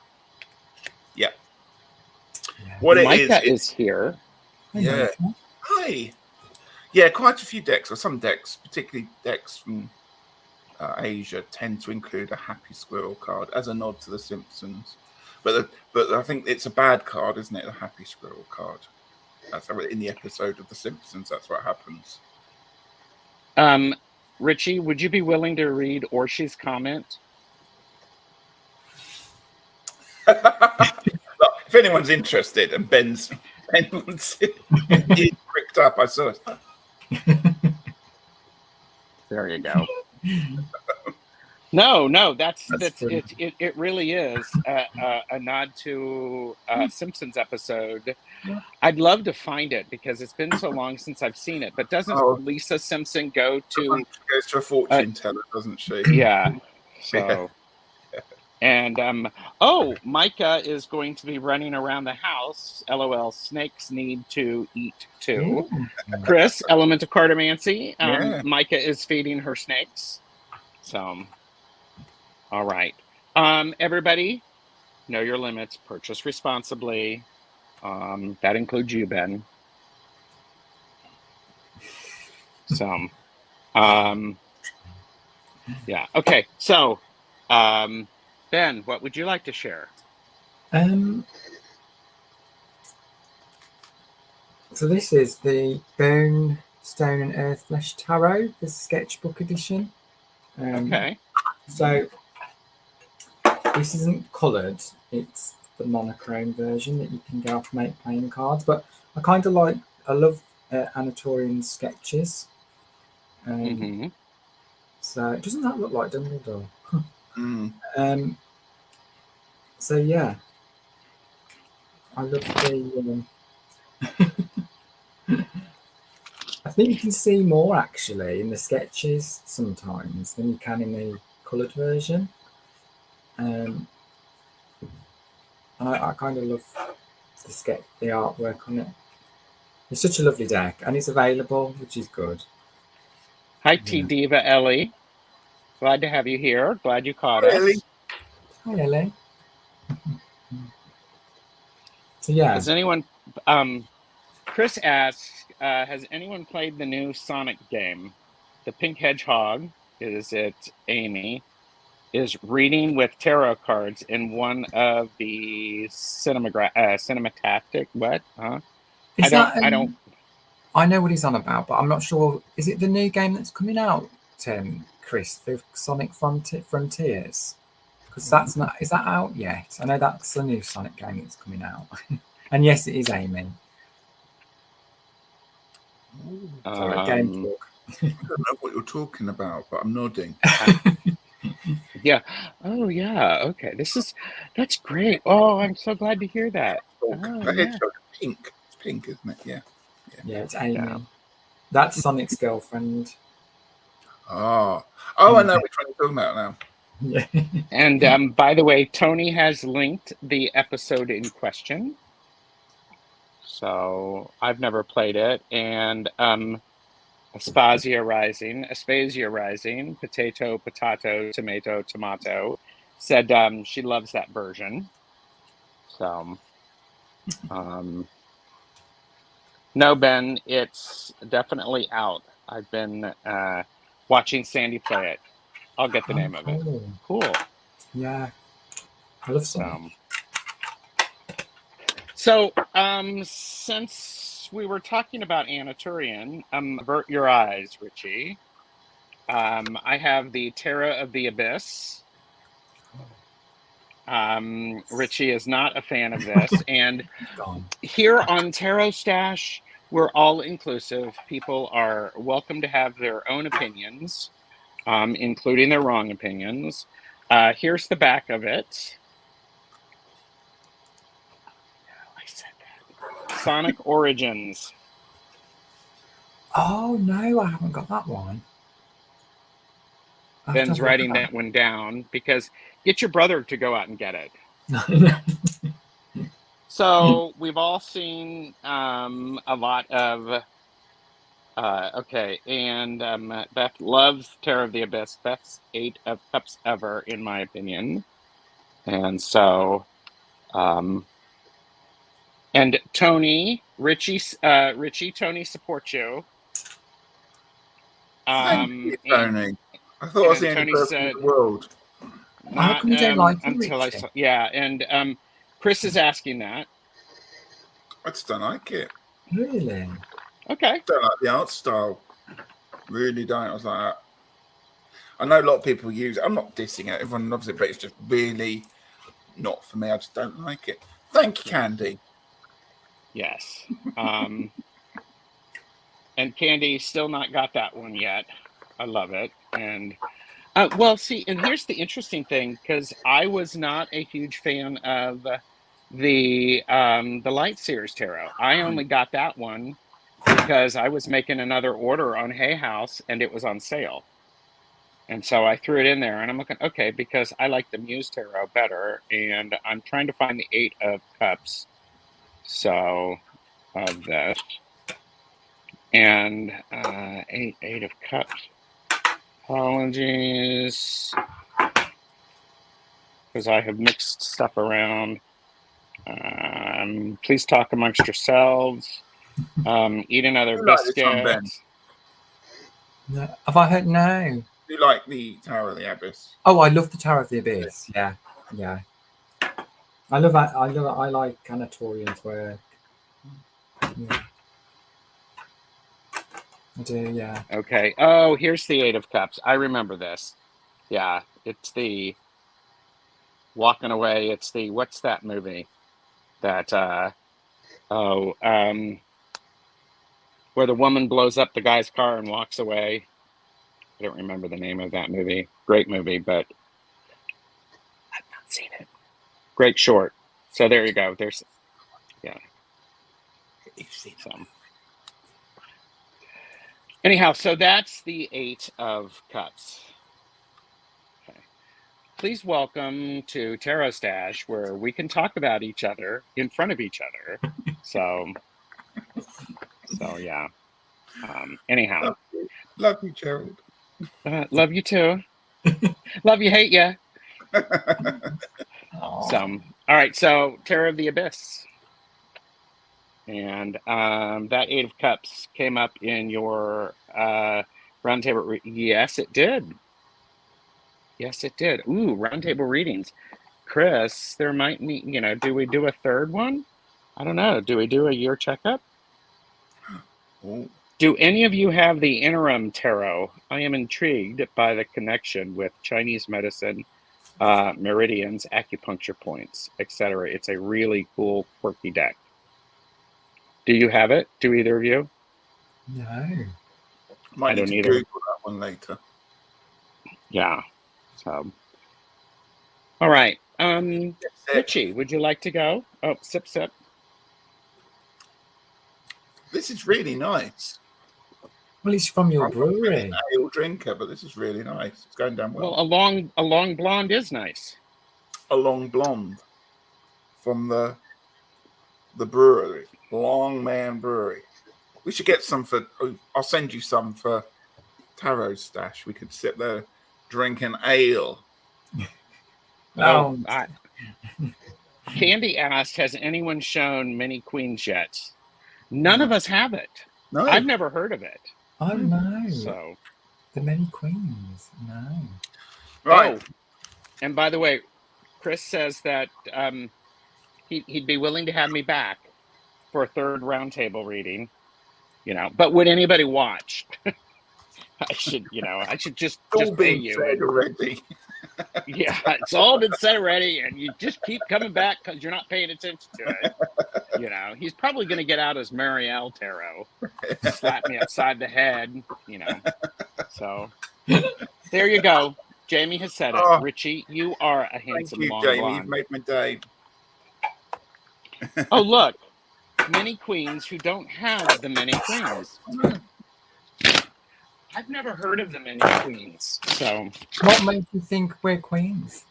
S3: What
S1: Micah is here.
S3: Yeah. Hi. Yeah, quite a few decks, or some decks, particularly decks from Asia, tend to include a Happy Squirrel card as a nod to The Simpsons. But I think it's a bad card, isn't it? The Happy Squirrel card. That's in the episode of The Simpsons. That's what happens.
S1: Richie, would you be willing to read Orshi's comment?
S3: If anyone's interested, and Ben wants it, he's pricked up. I saw it.
S1: There you go. No, that's it really is a nod to a Simpsons episode. I'd love to find it because it's been so long since I've seen it. But doesn't Lisa Simpson go to?
S3: She goes to a fortune teller, doesn't she?
S1: Yeah. So. And Micah is going to be running around the house. LOL, snakes need to eat too. Chris, element of cartomancy. Micah is feeding her snakes. So, all right. Everybody, know your limits. Purchase responsibly. That includes you, Ben. So, yeah. Okay. So, Ben, what would you like to share?
S2: So this is the Bone, Stone and Earth Flesh Tarot, the sketchbook edition.
S1: Okay.
S2: So this isn't coloured. It's the monochrome version that you can go off and make playing cards. But I kind of like, I love Anatorian's sketches. So doesn't that look like Dumbledore? So yeah, I love the. I think you can see more actually in the sketches sometimes than you can in the coloured version. And I kind of love the artwork on it. It's such a lovely deck, and it's available, which is good.
S1: Hi, T Diva Ellie. Glad to have you here. Glad you caught us.
S2: Hi, Ellie. So yeah.
S1: Has anyone? Chris asks, has anyone played the new Sonic game? The Pink Hedgehog, is it Amy, is reading with tarot cards in one of the cinematic. What? Huh? I don't.
S2: I know what he's on about, but I'm not sure. Is it the new game that's coming out, Chris? The Sonic Frontiers? Because that's not. Is that out yet? I know that's the new Sonic game that's coming out. And yes, it is Amy. Sorry, game talk.
S3: I don't know what you're talking about, but I'm nodding.
S1: Yeah. Oh, yeah. Okay. That's great. Oh, I'm so glad to hear that.
S3: The hedgehog, pink. It's pink, isn't it? Yeah.
S2: Yeah, it's Amy.
S1: Yeah.
S2: That's Sonic's girlfriend.
S3: I know which one you're talking about now.
S2: Yeah.
S1: And by the way, Tony has linked the episode in question. So I've never played it. And Aspasia Rising, Potato, Tomato, said she loves that version. So, no, Ben, it's definitely out. I've been watching Sandy play it. I'll get the name of it. Cool.
S2: Yeah. I love Sonic.
S1: So, since we were talking about Anaturian, avert your eyes, Richie. I have the Terra of the Abyss. Richie is not a fan of this. And here on Tarot Stash, we're all inclusive. People are welcome to have their own opinions, including their wrong opinions. Here's the back of it. I said that. Sonic Origins.
S2: Oh, no, I haven't got that one.
S1: Ben's writing that one down because get your brother to go out and get it. So we've all seen a lot of okay, and Beth loves Terror of the Abyss. Beth's 8 of Cups ever, in my opinion. And so and Tony, Richie, Tony supports you.
S3: Thank you, Tony. I thought I was the only person in the world.
S2: How come you don't like him,
S1: until
S2: Richie?
S1: I saw, yeah, and Chris is asking that.
S3: I just don't like it.
S2: Really?
S1: Okay.
S3: Don't like the art style. Really don't. I was like that. I know a lot of people use it. I'm not dissing it. Everyone loves it, but it's just really not for me. I just don't like it. Thank you, Candy.
S1: Yes. And Candy still not got that one yet. I love it. And well, see, and here's the interesting thing, because I was not a huge fan of the Light Seers Tarot. I only got that one because I was making another order on Hay House and it was on sale. And so I threw it in there and I'm looking, okay, because I like the Muse Tarot better. And I'm trying to find the 8 of Cups. So, of this. And 8 of Cups. Apologies. Because I have mixed stuff around. Please talk amongst yourselves. Eat another biscuit.
S2: No. Have I heard? No.
S3: Do you like the Tower of the Abyss?
S2: Oh, I love the Tower of the Abyss. Yeah, yeah. I like Anatorian's work. Yeah. I do. Yeah.
S1: Okay. Oh, here's the 8 of Cups. I remember this. Yeah, it's the walking away. It's the, what's that movie that where the woman blows up the guy's car and walks away. I don't remember the name of that movie. Great movie, but I've not seen it. Great short. So there you go. There's, yeah. So anyhow, so that's the 8 of Cups. Okay. Please welcome to Tarot Stash, where we can talk about each other in front of each other. So yeah. Anyhow.
S3: Love you, Gerald.
S1: Love you too. Love you, hate you. So, all right. So, Tarot of the Abyss. And that 8 of Cups came up in your roundtable. Yes, it did. Yes, it did. Ooh, roundtable readings. Chris, there might be, do we do a third one? I don't know. Do we do a year checkup?
S3: Ooh.
S1: Do any of you have the interim tarot? I am intrigued by the connection with Chinese medicine, meridians, acupuncture points, etc. It's a really cool, quirky deck. Do you have it? Do either of you?
S2: No.
S3: Might
S1: I don't
S3: need to
S1: either.
S3: Google that one later.
S1: Yeah. So, all right. Ritchie, would you like to go? Oh, sip.
S3: This is really nice.
S2: Well, it's from your
S3: I'm not really
S2: brewery.
S3: an ale drinker, but this is really nice. It's going down well.
S1: Well, a long blonde is nice.
S3: A long blonde from the brewery, Long Man Brewery. We should get some for. I'll send you some for Tarot Stash. We could sit there drinking ale.
S1: Oh, Candy asked, has anyone shown Many Queens yet? None of us have it.
S3: No,
S1: I've never heard of it.
S2: Oh no.
S1: So
S2: the Many Queens. No.
S3: right.
S1: Oh, and by the way, Chris says that he'd be willing to have me back for a third roundtable reading. But would anybody watch? I should just pay you.
S3: Said already.
S1: Yeah, it's all been said already, and you just keep coming back because you're not paying attention to it. He's probably going to get out his Marielle Tarot, slap me upside the head. So there you go. Jamie has said it. Ritchie, you are a handsome long
S3: Jamie.
S1: blonde.
S3: You've made my day.
S1: Oh, look, Many Queens who don't have the Many Queens. I've never heard of the Many Queens. So
S2: what makes you think we're queens?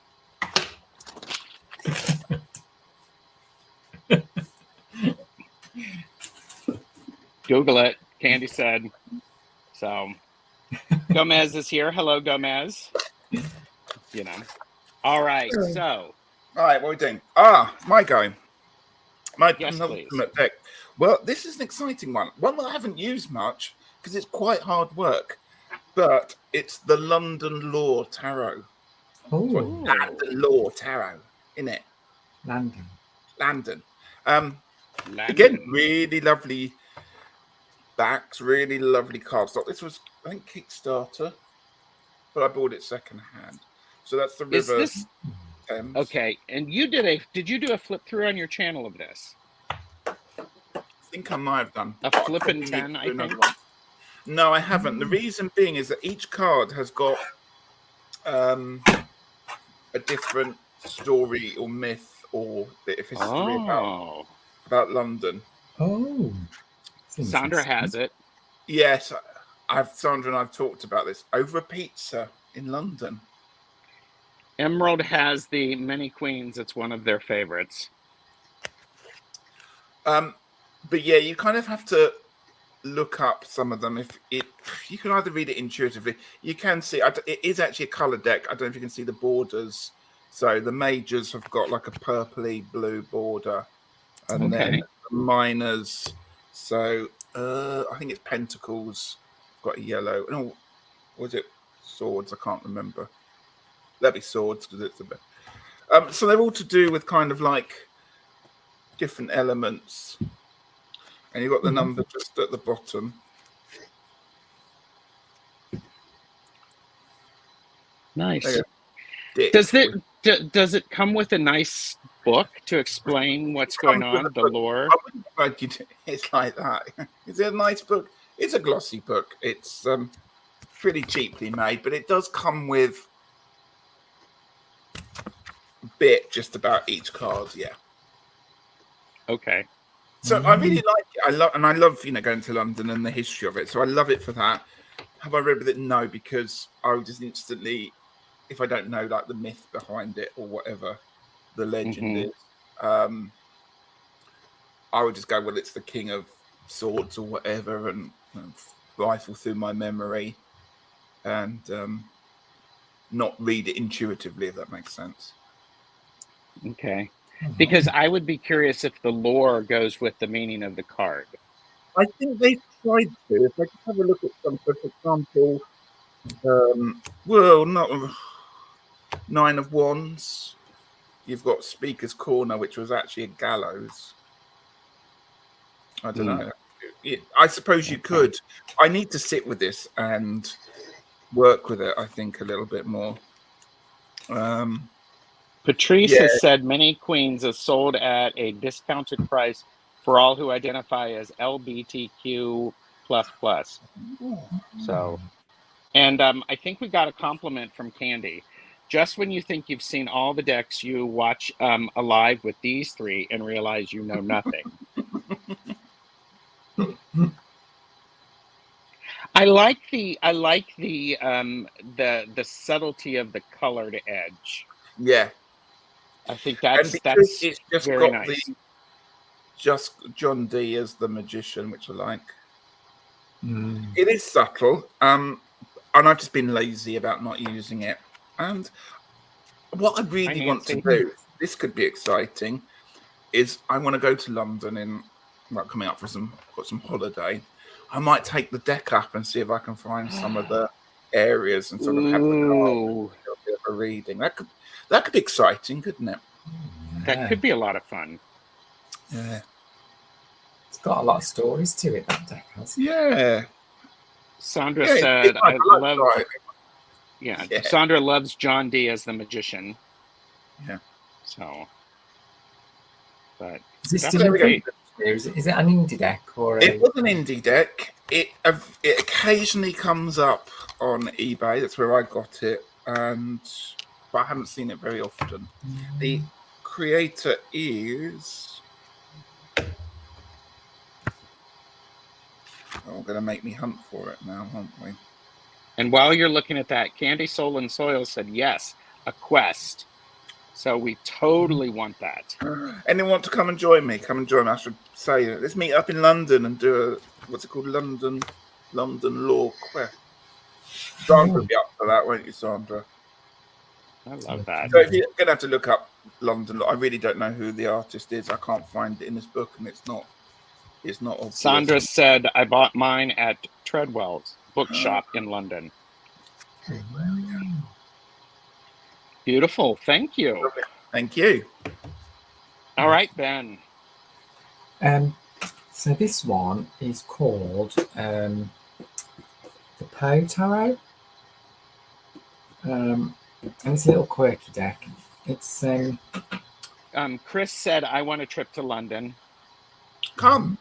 S1: Google it. Candy said. So Gomez is here. Hello, Gomez. All right. So.
S3: All right. What are we doing? My go. My penultimate deck. Well, this is an exciting one. One that I haven't used much because it's quite hard work. But it's the London Law Tarot.
S2: Oh,
S3: London Law Tarot, isn't it? London. Again, really lovely backs, really lovely cardstock. This was, I think, Kickstarter, but I bought it secondhand. So that's the River Thames.
S1: Okay, and did you do a flip through on your channel of this?
S3: I think I might have done.
S1: A flippin' 10, I think.
S3: No, I haven't. The reason being is that each card has got a different story or myth or bit of history about London.
S2: Oh,
S1: Sandra has it.
S3: Yes, Sandra and I've talked about this over a pizza in London.
S1: Emerald has the Many Queens. It's one of their favorites.
S3: But yeah, you kind of have to look up some of them. If you can either read it intuitively, you can see it is actually a color deck. I don't know if you can see the borders. So the majors have got like a purpley blue border, and then the minors. So I think it's Pentacles got a yellow. No, was it Swords? I can't remember. That'd be Swords because it's a bit. So they're all to do with kind of like different elements. And you've got the number just at the bottom.
S1: Nice.
S3: Dick
S1: Does it? Does it come with a nice book to explain what's going on, the lore?
S3: I wouldn't like you to, it's like that. Is it a nice book? It's a glossy book. It's pretty cheaply made, but it does come with a bit just about each card. Yeah.
S1: Okay.
S3: So I really like it. I love going to London and the history of it. So I love it for that. Have I read with it? No, because I would just instantly, if I don't know like the myth behind it or whatever the legend is, I would just go, well, it's the King of Swords or whatever, and rifle through my memory and not read it intuitively, if that makes sense.
S1: Okay. Because I would be curious if the lore goes with the meaning of the card.
S3: I think they tried to. If I could have a look at some, for example, well, not Nine of Wands. You've got Speaker's Corner, which was actually a gallows. I don't know. I suppose you could. I need to sit with this and work with it, I think, a little bit more.
S1: Patrice has said many queens are sold at a discounted price for all who identify as LGBTQ++. So, and I think we got a compliment from Candy. Just when you think you've seen all the decks, you watch a live with these three and realize you know nothing. I like the subtlety of the colored edge.
S3: Yeah,
S1: I think that's
S3: it's just
S1: very
S3: got
S1: nice.
S3: Just John Dee as the magician, which I like. It is subtle, and I've just been lazy about not using it. And what I really want to do, this could be exciting, is I want to go to London in coming up for some holiday. I might take the deck up and see if I can find some of the areas and sort of have a bit of a reading. That could be exciting, couldn't it?
S1: That could be a lot of fun.
S3: Yeah.
S2: It's got a lot of stories to it, that deck has.
S3: Yeah.
S1: Sandra said, I love... Yeah, Sandra loves John Dee as the magician.
S3: Yeah.
S1: So... But
S2: is it still is it an indie deck or
S3: it was an indie deck. It occasionally comes up on eBay. That's where I got it, but I haven't seen it very often. The creator is going to make me hunt for it now, aren't we?
S1: And while you're looking at that, Candy Soul and Soil said yes, a quest. So we totally want that.
S3: Anyone want to come and join me? Come and join me. I should say, let's meet up in London and do what's it called? London Law Quest. Sandra will be up for that, won't you, Sandra?
S1: I love that.
S3: So if you're going to have to look up London Law, I really don't know who the artist is. I can't find it in this book, and it's not obvious.
S1: Sandra said, I bought mine at Treadwell's bookshop in London. Beautiful. Thank you.
S3: Thank you.
S1: All right, Ben.
S2: So this one is called the Poe Tarot. And it's a little quirky deck. It's
S1: Chris said, I want a trip to London.
S3: Come.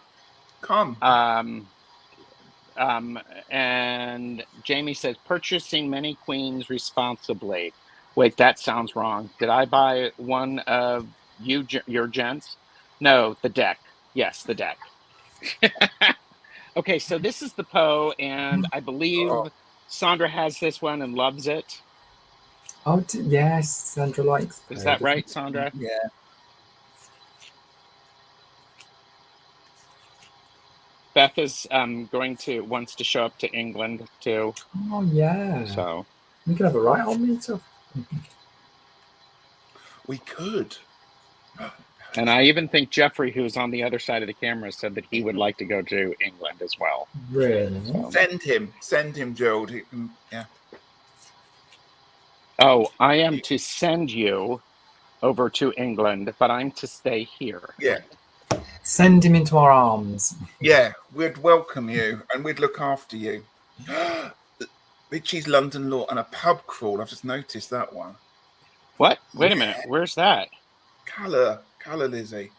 S1: And Jamie says, purchasing many queens responsibly. Wait, that sounds wrong. Did I buy one of your gents? No, the deck. Yes, the deck. Okay, so this is the Poe, and I believe Sandra has this one and loves it.
S2: Oh, yes, Sandra likes Poe.
S1: Is that right, Sandra?
S2: Yeah.
S1: Beth is wants to show up to England too.
S2: Oh yeah.
S1: So
S2: we could have a write-on meetup.
S3: We could.
S1: And I even think Jeffrey, who's on the other side of the camera, said that he would like to go to England as well.
S2: Really?
S3: So. Send him, Gerald. He can, yeah.
S1: Oh, I am to send you over to England, but I'm to stay here.
S3: Yeah.
S2: Send him into our arms.
S3: Yeah, we'd welcome you and we'd look after you. Ritchie's London Law and a pub crawl. I've just noticed that one.
S1: What? Wait a minute. Where's that?
S3: Colour, Lizzie.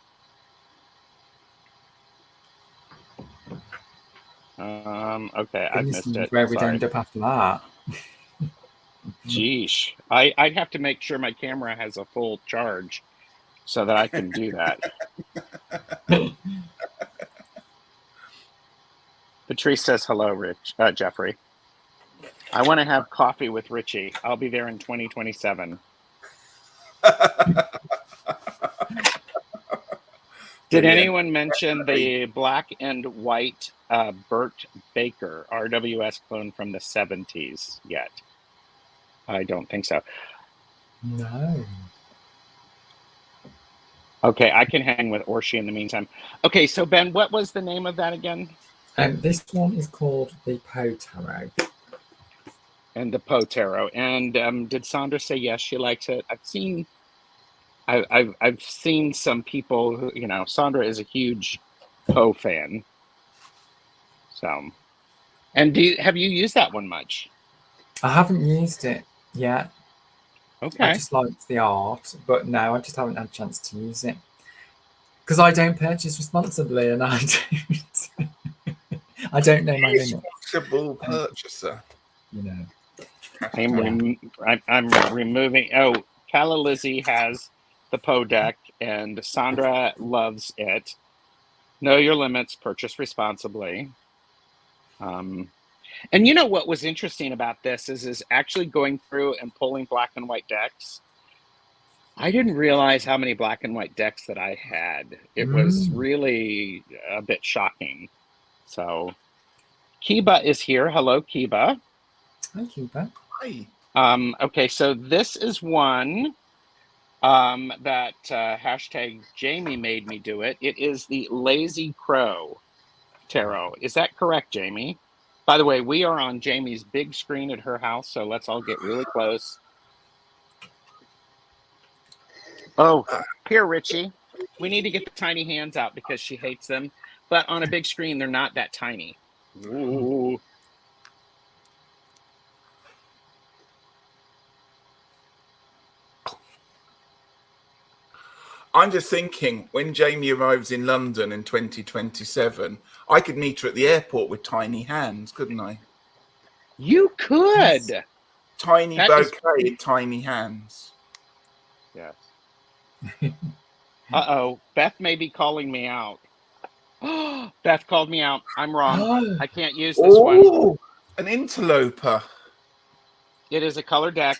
S1: Okay, I've missed it.
S2: Where we'd
S1: Sorry.
S2: end up after that.
S1: Geesh. I'd have to make sure my camera has a full charge so that I can do that. Patrice says hello, Jeffrey. I want to have coffee with Richie. I'll be there in 2027. Did anyone mention the black and white Burt Baker RWS clone from the 70s yet? I don't think so.
S2: No.
S1: Okay, I can hang with Orshi in the meantime. Okay, so Ben, what was the name of that again?
S2: This one is called the Poe Tarot.
S1: And the Poe Tarot. And did Sandra say yes, she likes it? I've seen some people who, you know, Sandra is a huge Poe fan. So, and have you used that one much?
S2: I haven't used it yet.
S1: Okay.
S2: I just liked the art, but no, I just haven't had a chance to use it. Because I don't purchase responsibly, and I don't know my limit.
S3: Responsible purchaser.
S2: You know.
S1: I'm removing. Oh, Calla Lizzie has the Poe deck, and Sandra loves it. Know your limits. Purchase responsibly. And you know what was interesting about this is actually going through and pulling black and white decks. I didn't realize how many black and white decks that I had. It was really a bit shocking. So, Kiba is here. Hello, Kiba.
S2: Hi, Kiba.
S3: Hi.
S1: Okay, so this is one that hashtag Jamie made me do it. It is the Lazy Crow Tarot. Is that correct, Jamie? By the way, we are on Jamie's big screen at her house, so let's all get really close. Oh, here, Richie. We need to get the tiny hands out because she hates them. But on a big screen, they're not that tiny. Ooh.
S3: I'm just thinking, when Jamie arrives in London in 2027, I could meet her at the airport with tiny hands, couldn't I?
S1: You could. Yes.
S3: Tiny bouquet in tiny hands.
S1: Yes. Uh-oh. Beth may be calling me out. Beth called me out. I'm wrong. I can't use this one.
S3: An interloper.
S1: It is a color deck.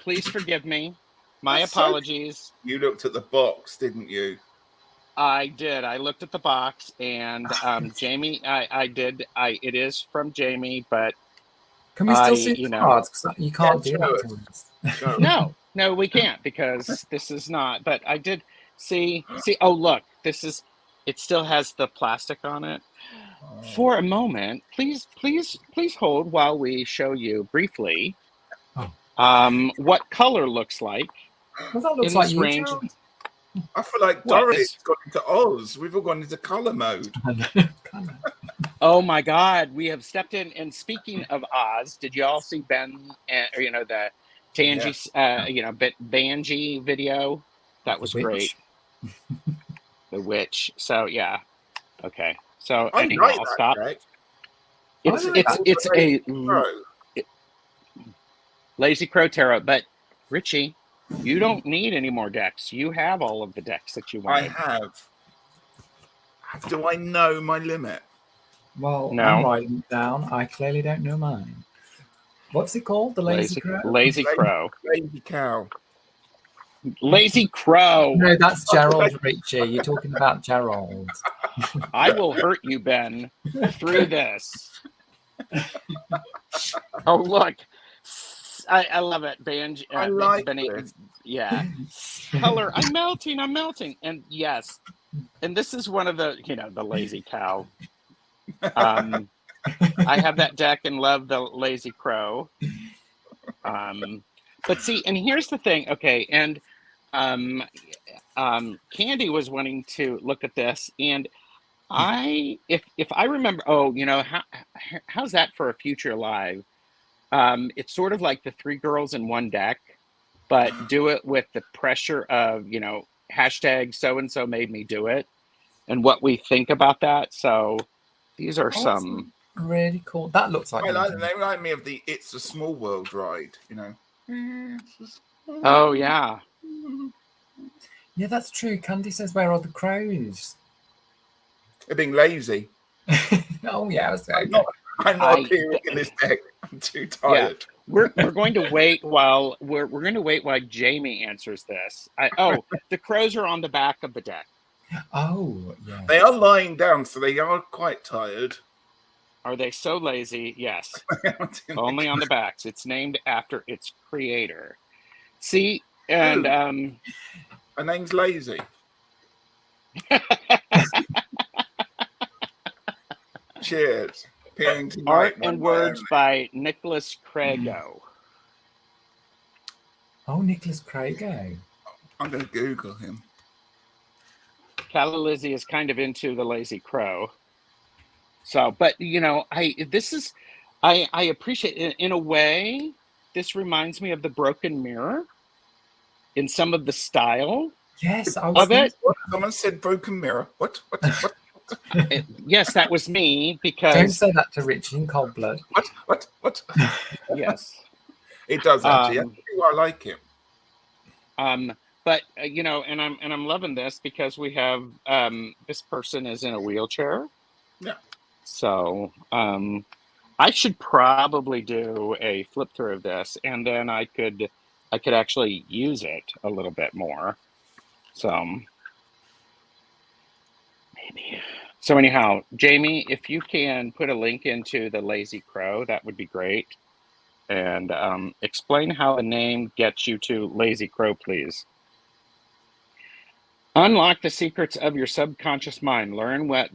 S1: Please forgive me. My apologies.
S3: You looked at the box, didn't you?
S1: I did. I looked at the box, and Jamie, I did. It is from Jamie, but
S2: can we still see the cards? Because you can't do that.
S1: No, we can't because this is not. But I did see. Oh, look, this is. It still has the plastic on it. For a moment, please hold while we show you briefly what color looks like.
S2: Well, that looks like range.
S3: I feel like Dorothy's gone into Oz. We've all gone into color mode.
S1: Oh my God, we have stepped in. And speaking of Oz, did you all see Ben? The Tangy, Banji video. That was great. The witch. So yeah. Okay. So anyhow, I'll stop. Right? It's a Lazy Crow Tarot, but Richie, you don't need any more decks. You have all of the decks that you want.
S3: I have. Do I know my limit?
S2: Well, no. I'm writing it down. I clearly don't know mine. What's it called? The Lazy Crow?
S1: Lazy Crow.
S3: Lazy Cow.
S1: Lazy Crow.
S2: No, that's Gerald, Richie. You're talking about Gerald.
S1: I will hurt you, Ben, through this. Oh, look. I love it.
S3: I like it.
S1: Yeah. Color. I'm melting. And yes. And this is one of the, the Lazy Cow. I have that deck and love the Lazy Crow. But see, and here's the thing. Okay. And Candy was wanting to look at this, and if I remember, how's that for a future live? It's sort of like the three girls in one deck. but do it with the pressure of, you know, hashtag so-and-so made me do it and what we think about that. So these are some
S2: really cool. That looks like
S3: they remind me of the It's a Small World ride, you know.
S1: Oh yeah.
S2: Yeah, that's true. Candy says, where are the crows?
S3: They're being lazy.
S2: Oh yeah, I was
S3: I'm not appearing in this deck. I'm too tired.
S1: Yeah. We're going to wait while we're going to wait while Jamie answers this. The crows are on the back of the deck.
S2: Oh yeah.
S3: They are lying down, so they are quite tired.
S1: Are they so lazy? Yes. Only on the backs. It's named after its creator. See, and
S3: her name's Lazy. Cheers.
S1: Art and Words by Nicholas Crago.
S2: Oh, Nicholas Crago.
S3: I'm going to Google him.
S1: Calla Lizzie is kind of into the Lazy Crow. So, but you know, I appreciate it. In a way, this reminds me of the Broken Mirror in some of the style.
S2: Yes,
S1: of it.
S3: Someone said Broken Mirror. What?
S1: Yes, that was me, because
S2: don't say that to Richie in cold blood.
S3: What?
S1: Yes,
S3: it does actually. I like him.
S1: But you know, and I'm loving this because we have this person is in a wheelchair.
S3: Yeah.
S1: So I should probably do a flip through of this, and then I could actually use it a little bit more. So maybe. So anyhow, Jamie, if you can put a link into the Lazy Crow, that would be great. And explain how the name gets you to Lazy Crow, please. Unlock the secrets of your subconscious mind. Learn what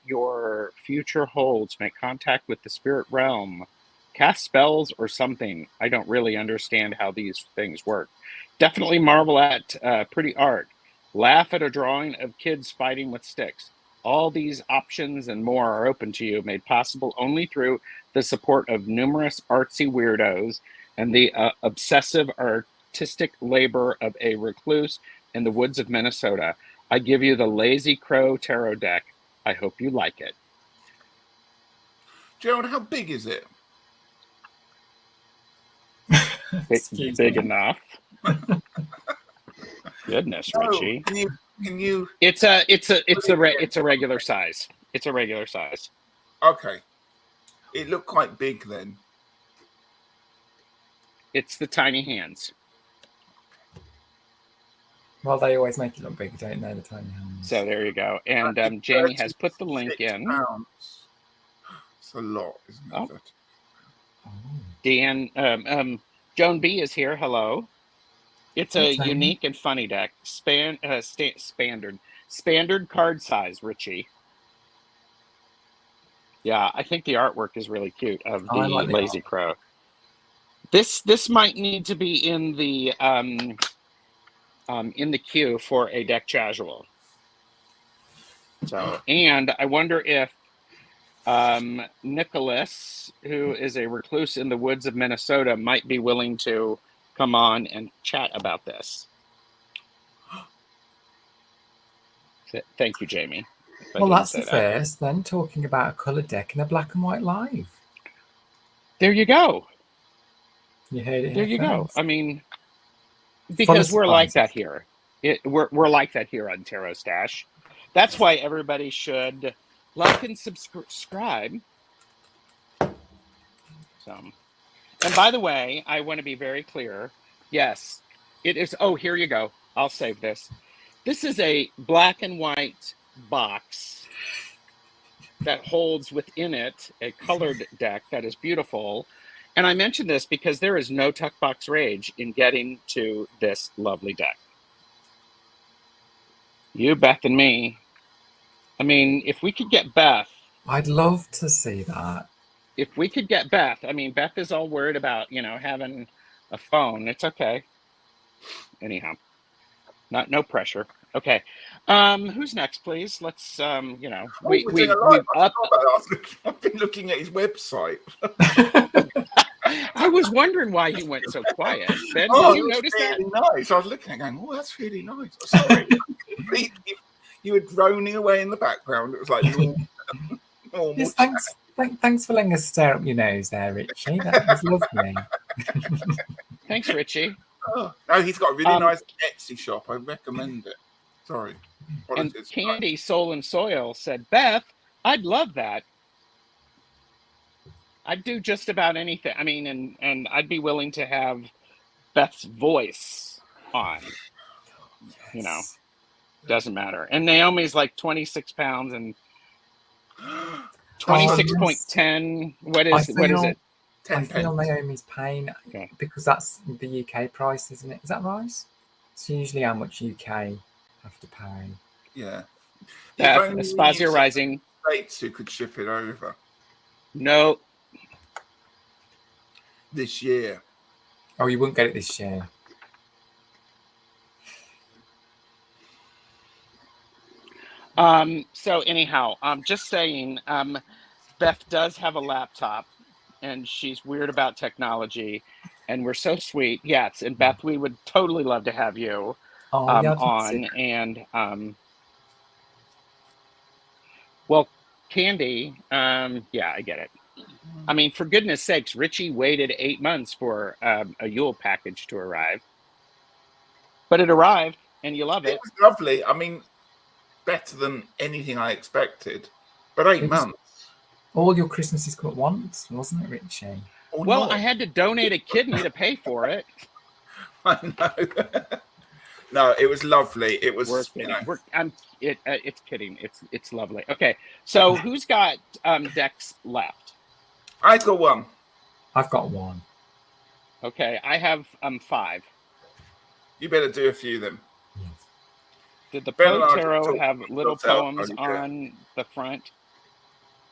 S1: your future holds. Make contact with the spirit realm. Cast spells or something. I don't really understand how these things work. Definitely marvel at pretty art. Laugh at a drawing of kids fighting with sticks. All these options and more are open to you, made possible only through the support of numerous artsy weirdos and the obsessive artistic labor of a recluse in the woods of Minnesota. I give you the Lazy Crow Tarot deck. I hope you like it.
S3: Gerald, how big is it?
S1: Big enough. Goodness, Richie.
S3: Can you?
S1: It's a regular size. It's a regular size.
S3: Okay. It looked quite big then.
S1: It's the tiny hands.
S2: Well, they always make it look big, don't they? The tiny hands.
S1: So there you go. And Jamie has put the link in.
S3: It's a lot, isn't it?
S2: Oh.
S1: Dan, Joan B is here. Hello. It's a unique and funny deck. Standard card size, Richie. Yeah, I think the artwork is really cute of the Lazy Crow. This might need to be in the queue for a deck casual. So, and I wonder if Nicholas, who is a recluse in the woods of Minnesota, might be willing to come on and chat about this. Thank you, Jamie.
S2: Well, that's the first, then, talking about a coloured deck in a black and white live.
S1: There you go.
S2: You heard it.
S1: There you go. I mean, because we're like that here. We're like that here on Tarot Stash. That's why everybody should like and subscribe. So, and by the way, I want to be very clear. Yes, it is. Oh, here you go. I'll save this. This is a black and white box that holds within it a colored deck that is beautiful. And I mention this because there is no tuck box rage in getting to this lovely deck. You, Beth, and me. I mean, if we could get Beth.
S2: I'd love to see that.
S1: If we could get Beth. I mean, Beth is all worried about, having a phone. It's okay. Anyhow, no pressure. Okay. Who's next, please? Let's, we've
S3: I've been looking at his website.
S1: I was wondering why he went so quiet. Ben,
S3: Oh,
S1: did you notice
S3: really
S1: that?
S3: nice. I was looking and going, oh, that's really nice. Sorry. You were droning away in the background. It was like normal
S2: Yes,
S3: chat.
S2: thanks for letting us stare up your nose there, Richie. That was lovely.
S1: Thanks, Richie.
S3: Oh, no, he's got a really nice Etsy shop. I recommend it. Sorry.
S1: And Candy Soul and Soil said, Beth, I'd love that. I'd do just about anything. I mean, and I'd be willing to have Beth's voice on. You know, doesn't matter. And Naomi's like 26 pounds and 26.10. What is it?
S3: 10
S2: I feel
S3: pence.
S2: Naomi's pain because that's the UK price, isn't it? Is that right? It's usually how much UK have to pay.
S3: Yeah.
S1: Spazio Rising.
S3: States who could ship it over.
S1: No.
S3: This year.
S2: Oh, you wouldn't get it this year.
S1: So anyhow, I'm just saying, Beth does have a laptop and she's weird about technology and we're so sweet. Yes. And Beth, we would totally love to have you on. And, well, Candy, yeah, I get it. I mean, for goodness sakes, Richie waited 8 months for a Yule package to arrive. But it arrived and you love it.
S3: It was lovely. I mean, better than anything I expected. But 8 months.
S2: All your Christmases come at once, wasn't it, Richie?
S1: Well, I had to donate a kidney to pay for it.
S3: I know. No, it was lovely. It was.
S1: It's kidding. It's lovely. Okay, so who's got decks left?
S3: I got one.
S2: I've got one.
S1: Okay, I have 5.
S3: You better do a few then.
S2: Yes.
S1: Did the Poe Tarot have little poems on the front?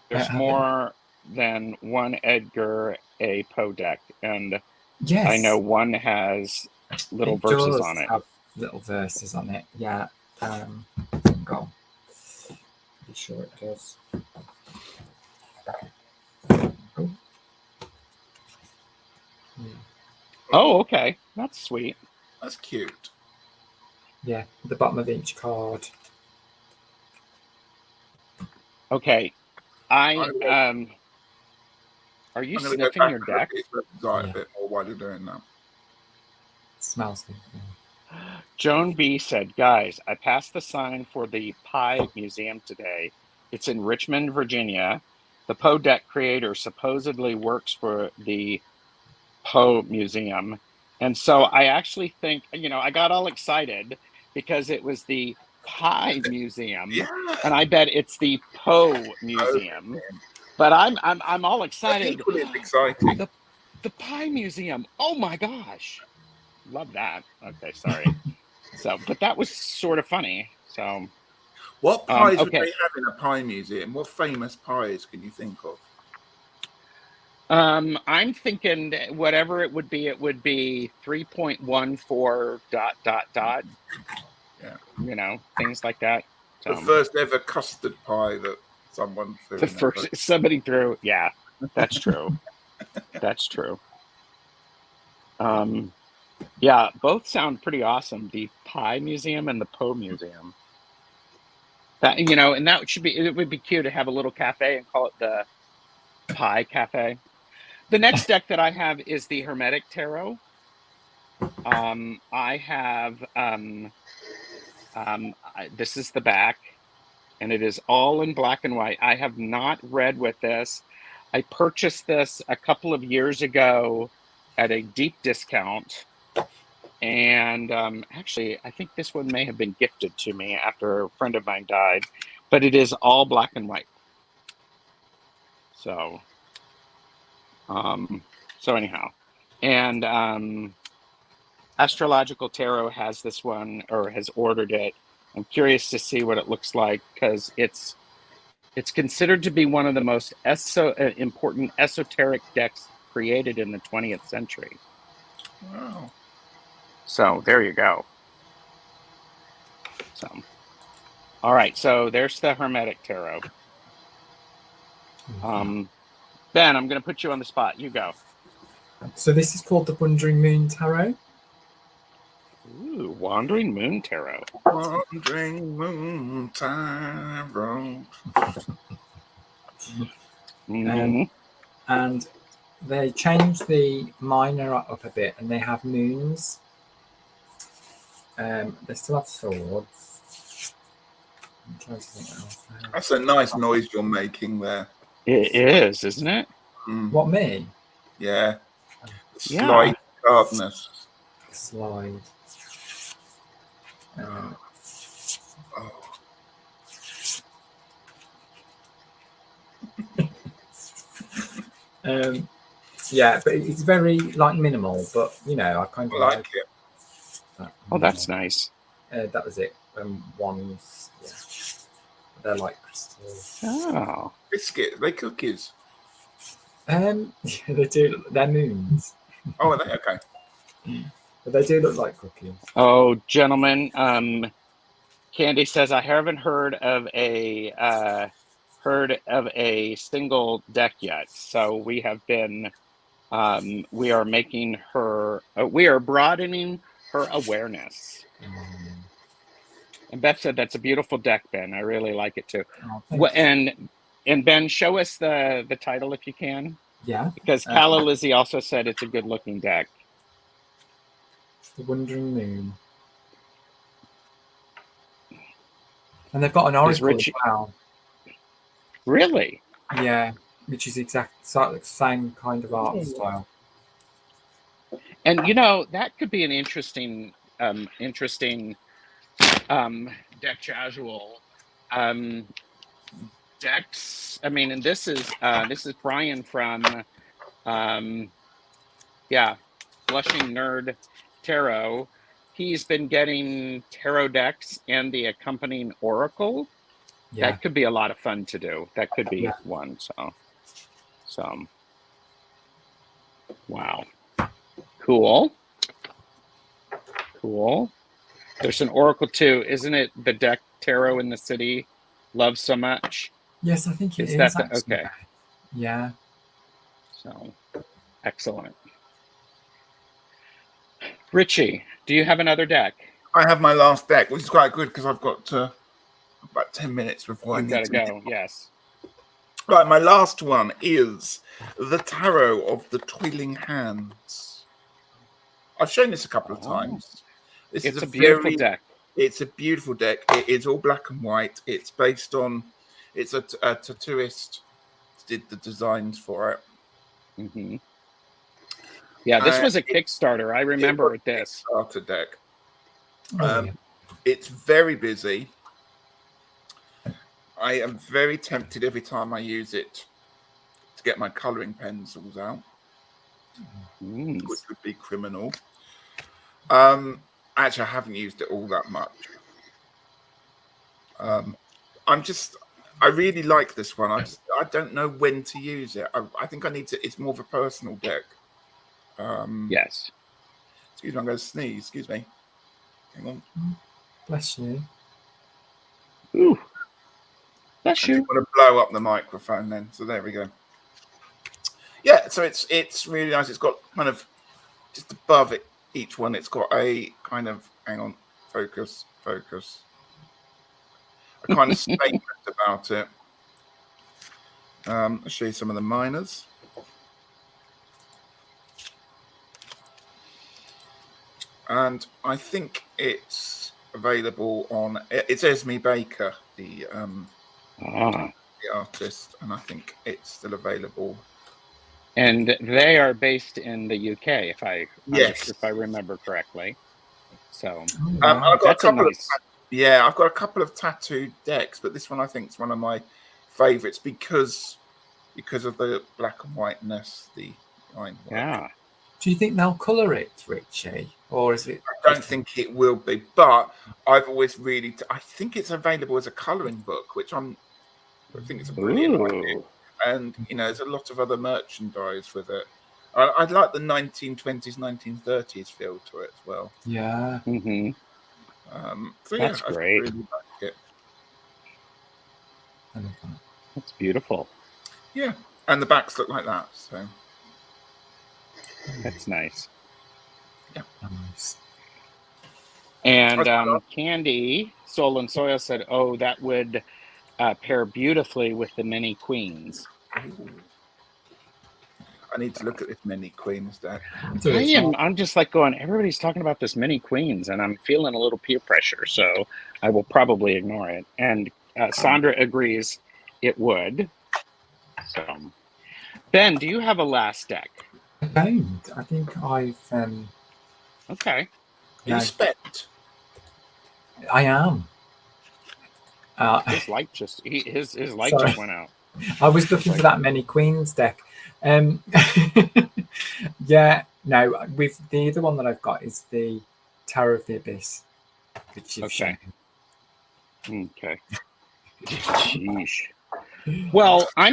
S1: There's more than one Edgar A. Poe deck, and
S2: yes,
S1: I know one has little verses on it.
S2: Have little verses on it, yeah. God, pretty sure it does.
S1: Oh, okay, that's sweet.
S3: That's cute.
S2: Yeah, at the bottom of each card.
S1: Okay, are you sniffing your deck?
S3: A bit more while you're doing that.
S2: It smells good.
S1: Joan B said, guys, I passed the sign for the Pie Museum today. It's in Richmond, Virginia. The Poe deck creator supposedly works for the Poe Museum. And so I actually think, I got all excited because it was the Pie Museum. Yeah. And I bet it's the Poe Museum. But I'm all excited.
S3: Equally exciting.
S1: The Pie Museum. Oh my gosh. Love that. Okay, sorry. But that was sort of funny. So
S3: what pies would they have in a pie museum? What famous pies can you think of?
S1: I'm thinking whatever it would be 3.14 ...
S3: Yeah.
S1: Things like that.
S3: The first ever custard pie that someone threw.
S1: Somebody threw. Yeah, that's true. That's true. Yeah, both sound pretty awesome. The Pie Museum and the Poe Museum. That and that it would be cute to have a little cafe and call it the Pie Cafe. The next deck that I have is the Hermetic Tarot. I have this is the back, and it is all in black and white. I have not read with this. I purchased this a couple of years ago at a deep discount. And actually, I think this one may have been gifted to me after a friend of mine died, but it is all black and white. So anyhow, and Astrological Tarot has this one, or has ordered it. I'm curious to see what it looks like because it's considered to be one of the most important esoteric decks created in the 20th century.
S3: Wow.
S1: So there you go. So, all right. So there's the Hermetic Tarot. Ben, I'm going to put you on the spot. You go.
S2: So this is called the Wandering Moon Tarot.
S1: Ooh, Wandering Moon Tarot.
S3: Wandering Moon Tarot.
S2: And they changed the minor up a bit, and they have moons. They still have swords. I'm trying to think what else they have.
S3: That's a nice noise you're making there.
S1: It is, isn't it?
S2: What, me?
S3: Yeah.
S1: Yeah.
S3: Slight hardness.
S2: Slide. Yeah, but it's very like minimal, but you know, I kind of
S3: like it.
S2: That.
S1: Oh, that's nice.
S2: That was it. Ones, yeah. They're like crystals.
S1: Oh.
S3: Biscuits, they cookies.
S2: Yeah, they do. They're moons.
S3: Oh, are they? Okay.
S2: But they do look like cookies.
S1: Oh, gentlemen, Candy says I haven't heard of a single deck yet. So we have been we are making her we are broadening her awareness. And Beth said that's a beautiful deck, Ben. I really like it too.
S2: Oh,
S1: and Ben, show us the title if you can.
S2: Yeah.
S1: Because Calla Lizzie also said it's a good looking deck.
S2: The Wandering Moon. And they've got an oracle as well.
S1: Really?
S2: Yeah, which is exactly the same kind of art style.
S1: And you know, that could be an interesting deck casual. Decks. I mean, and this is Brian from Blushing Nerd Tarot. He's been getting tarot decks and the accompanying oracle.
S2: Yeah.
S1: That could be a lot of fun to do. That could be one. So wow. Cool. There's an oracle too, isn't it? The deck Tarot in the City love so much.
S2: Yes, I think it is.
S1: That okay?
S2: Yeah.
S1: So excellent. Richie, do you have another deck?
S3: I have my last deck, which is quite good because I've got about 10 minutes before I need to
S1: go. Yes.
S3: Right, my last one is the Tarot of the Toiling Hands. I've shown this a couple of times.
S1: It's a beautiful deck.
S3: It's a beautiful deck. It is all black and white. It's based on, it's a tattooist did the designs for it.
S1: Yeah, this was a Kickstarter. I remember this.
S3: Kickstarter deck. It's very busy. I am very tempted every time I use it to get my colouring pencils out, which would be criminal. Actually, I haven't used it all that much. I really like this one. I don't know when to use it. I think I need to. It's more of a personal deck.
S1: Yes.
S3: Excuse me, I'm going to sneeze. Excuse me. Hang on.
S2: Bless you.
S1: Ooh. Bless you.
S3: I'm going to blow up the microphone then. So there we go. Yeah, so it's really nice. It's got kind of just above it, each one, it's got a kind of, hang on, focus. A kind of statement about it. I'll show you some of the minors. And I think it's available on, it's Esme Baker, the artist, and I think it's still available.
S1: And they are based in the UK, if I remember correctly. So
S3: I've got
S1: that's a nice.
S3: I've got a couple of tattooed decks, but this one I think is one of my favourites because of the black and whiteness, the line work.
S1: Yeah.
S2: Do you think they'll colour it, Richie, or is it?
S3: I don't think it will be, but I've always really. I think it's available as a colouring book, which I think it's a brilliant idea. And you know, there's a lot of other merchandise with it. I'd like the 1920s, 1930s feel to it as well.
S2: Yeah.
S3: So
S1: that's great.
S3: I really like it.
S2: I love that.
S1: That's beautiful.
S3: Yeah, and the backs look like that. So
S1: That's nice.
S3: Yeah.
S2: Nice.
S1: And Candy, Soul and Soil said, oh, that would pair beautifully with the many queens.
S3: Ooh. I need to look at this many queens deck.
S1: I'm just like going, everybody's talking about this many queens, and I'm feeling a little peer pressure, so I will probably ignore it. And Sandra agrees it would. So, Ben, do you have a last deck?
S2: I don't. I think I've.
S1: Okay.
S3: Are you spent?
S2: I am.
S1: His light just his light
S2: Sorry.
S1: just went out.
S2: I was looking for that many queens deck. Yeah, no. With the other one that I've got is the Tarot of the Abyss, which you've shown.
S1: Okay. Sheesh. Well, I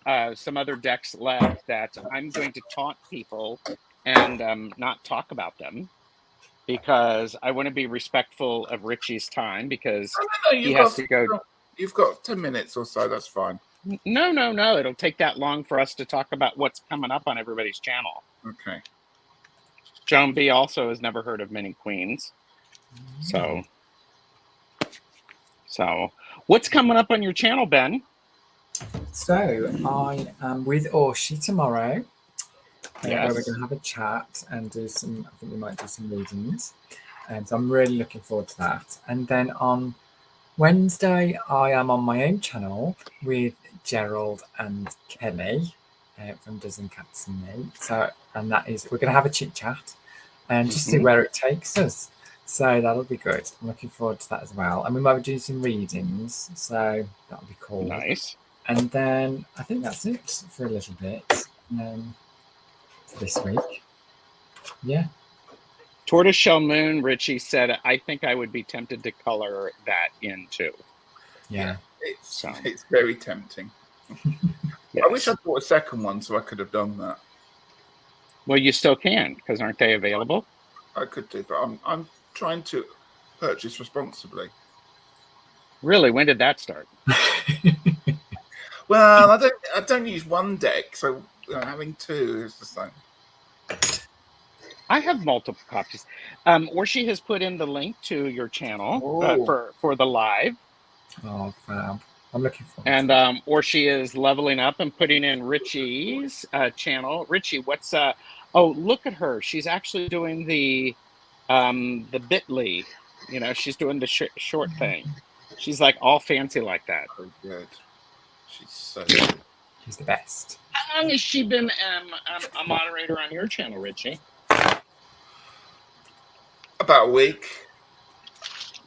S1: have some other decks left that I'm going to taunt people and not talk about them, because I want to be respectful of Richie's time, because he has to go.
S3: You've got 10 minutes or so. That's fine.
S1: No. It'll take that long for us to talk about what's coming up on everybody's channel.
S3: Okay.
S1: Joan B also has never heard of Many Queens. So what's coming up on your channel, Ben?
S2: So I am with Orshi tomorrow.
S1: Yes.
S2: Where we're going to have a chat and do some. I think we might do some readings, and so I'm really looking forward to that. And then on Wednesday, I am on my own channel with Gerald and Kelly from Dozen Cats and Me. So, and that is, we're going to have a chit chat and just see where it takes us. So that'll be good. I'm looking forward to that as well. And we might be doing some readings, so that'll be cool.
S1: Nice.
S2: And then I think that's it for a little bit for this week. Yeah.
S1: Tortoiseshell Moon, Richie said, I think I would be tempted to color that in too.
S2: Yeah.
S3: It's very tempting. Yes. I wish I bought a second one so I could have done that.
S1: Well, you still can, because aren't they available?
S3: I could do, but I'm trying to purchase responsibly.
S1: Really? When did that start?
S3: Well, I don't use one deck, so having two is the same.
S1: I have multiple copies. Orshi has put in the link to your channel for the live.
S2: Oh, fab. I'm looking forward
S1: and Orshi is leveling up and putting in Richie's channel. Richie, what's oh, look at her. She's actually doing the bit.ly. You know, she's doing the short thing. She's like all fancy like that.
S3: Oh, good. She's so good.
S2: She's the best.
S1: How long has she been a moderator on your channel, Richie?
S3: About a week.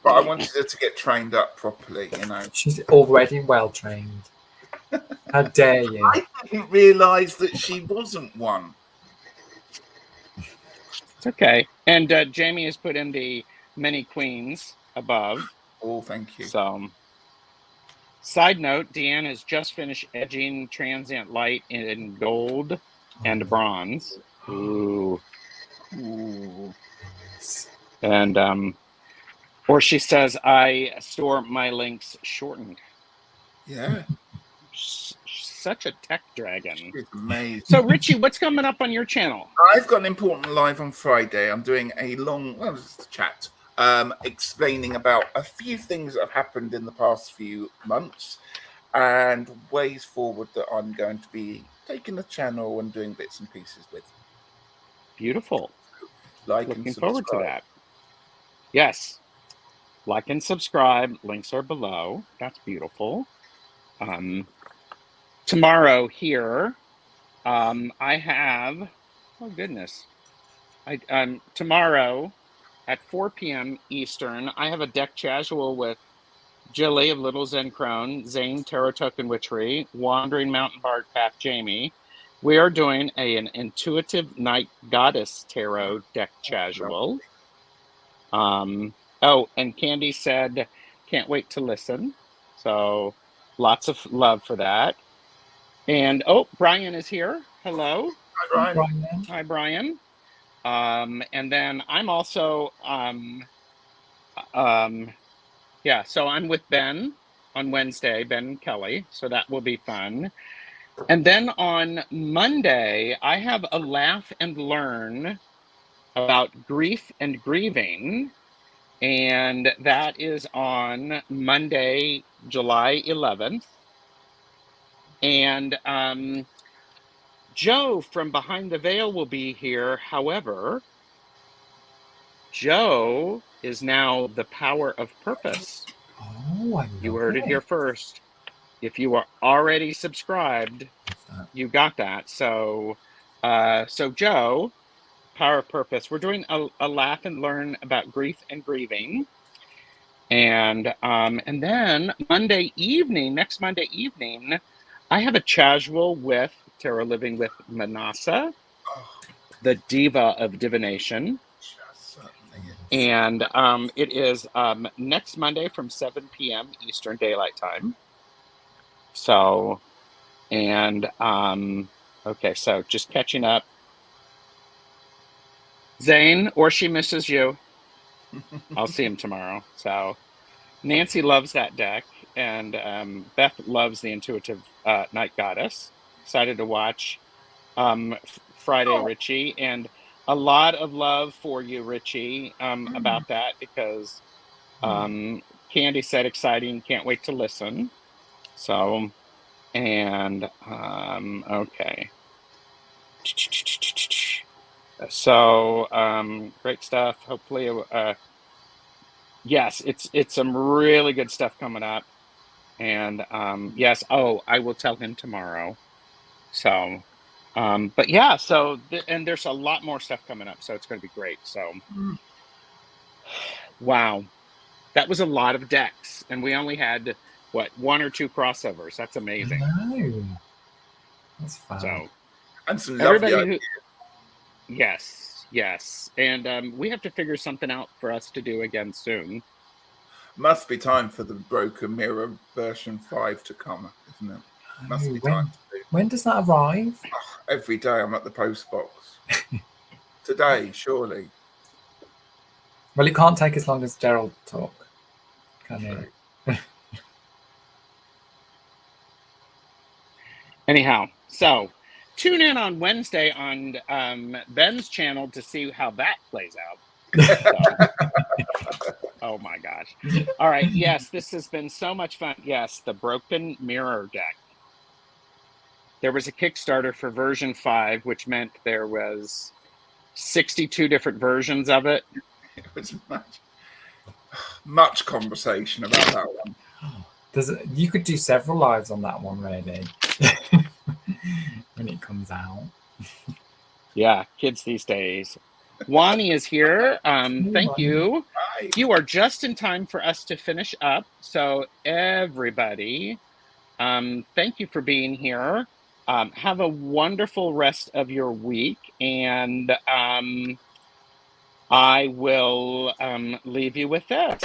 S3: But I wanted her to get trained up properly, you know.
S2: She's already well trained. How dare you?
S3: I didn't realise that she wasn't one.
S1: It's okay. And Jamie has put in the many queens above.
S3: Oh, thank you.
S1: So, side note, Deanne has just finished edging transient light in gold and bronze. Ooh. And or she says, I store my links shortened.
S3: Yeah.
S1: Such a tech dragon.
S3: It's amazing.
S1: So, Richie, what's coming up on your channel?
S3: I've got an important live on Friday. I'm doing a long, just a chat, explaining about a few things that have happened in the past few months and ways forward that I'm going to be taking the channel and doing bits and pieces with.
S1: Beautiful.
S3: Looking
S1: forward to that. Yes. Like and subscribe. Links are below. That's beautiful. Tomorrow here, I have, oh goodness. Tomorrow at 4 p.m. Eastern, I have a deck casual with Jilly of Little Zen Crone, Zane Tarot Token Witchery, Wandering Mountain Bard Path Jamie. We are doing an Intuitive Night Goddess Tarot deck casual. Oh, and Candy said, can't wait to listen. So lots of love for that. And, oh, Brian is here. Hello.
S3: Hi, Brian.
S1: Hi, Brian. And then I'm also, yeah, so I'm with Ben on Wednesday, Ben and Kelly. So that will be fun. And then on Monday, I have a laugh and learn about grief and grieving. And that is on Monday, July 11th. And Joe from Behind the Veil will be here. However, Joe is now the Power of Purpose.
S2: Oh, I love
S1: You heard it here first. If you are already subscribed, you got that. So, Joe, Power of Purpose, we're doing a laugh and learn about grief and grieving. And then next Monday evening, I have a casual with Tarot Living with Manasa, the diva of divination. And it is next Monday from 7 p.m. Eastern Daylight Time. So, and okay, so just catching up. Zane, or she misses you. I'll see him tomorrow. So, Nancy loves that deck, and Beth loves the Intuitive Night Goddess. Excited to watch Friday, Ritchie, and a lot of love for you, Ritchie, about that, because Candy said exciting, can't wait to listen. So, and okay. So great stuff. Hopefully, yes, it's some really good stuff coming up. And yes, I will tell him tomorrow. So, but yeah, so and there's a lot more stuff coming up, so it's going to be great. So, wow, that was a lot of decks, and we only had what, 1 or 2 crossovers. That's amazing.
S2: No, that's fun.
S1: So,
S3: and some lovely
S1: yes, and we have to figure something out for us to do again soon.
S3: Must be time for the Broken Mirror version 5 to come, isn't it? Must be time to do.
S2: When does that arrive?
S3: Every day I'm at the post box. Today, surely.
S2: Well, it can't take as long as Gerald talk, can it?
S1: Anyhow, so tune in on Wednesday on Ben's channel to see how that plays out. So, oh my gosh. All right. Yes, this has been so much fun. Yes, the Broken Mirror deck. There was a Kickstarter for version 5, which meant there was 62 different versions of it.
S3: It was much conversation about that one.
S2: You could do several lives on that one, really, when it comes out.
S1: Yeah, kids these days. Wani is here. Thank you.
S3: Hi.
S1: You are just in time for us to finish up. So everybody, thank you for being here. Have a wonderful rest of your week. And I will leave you with this.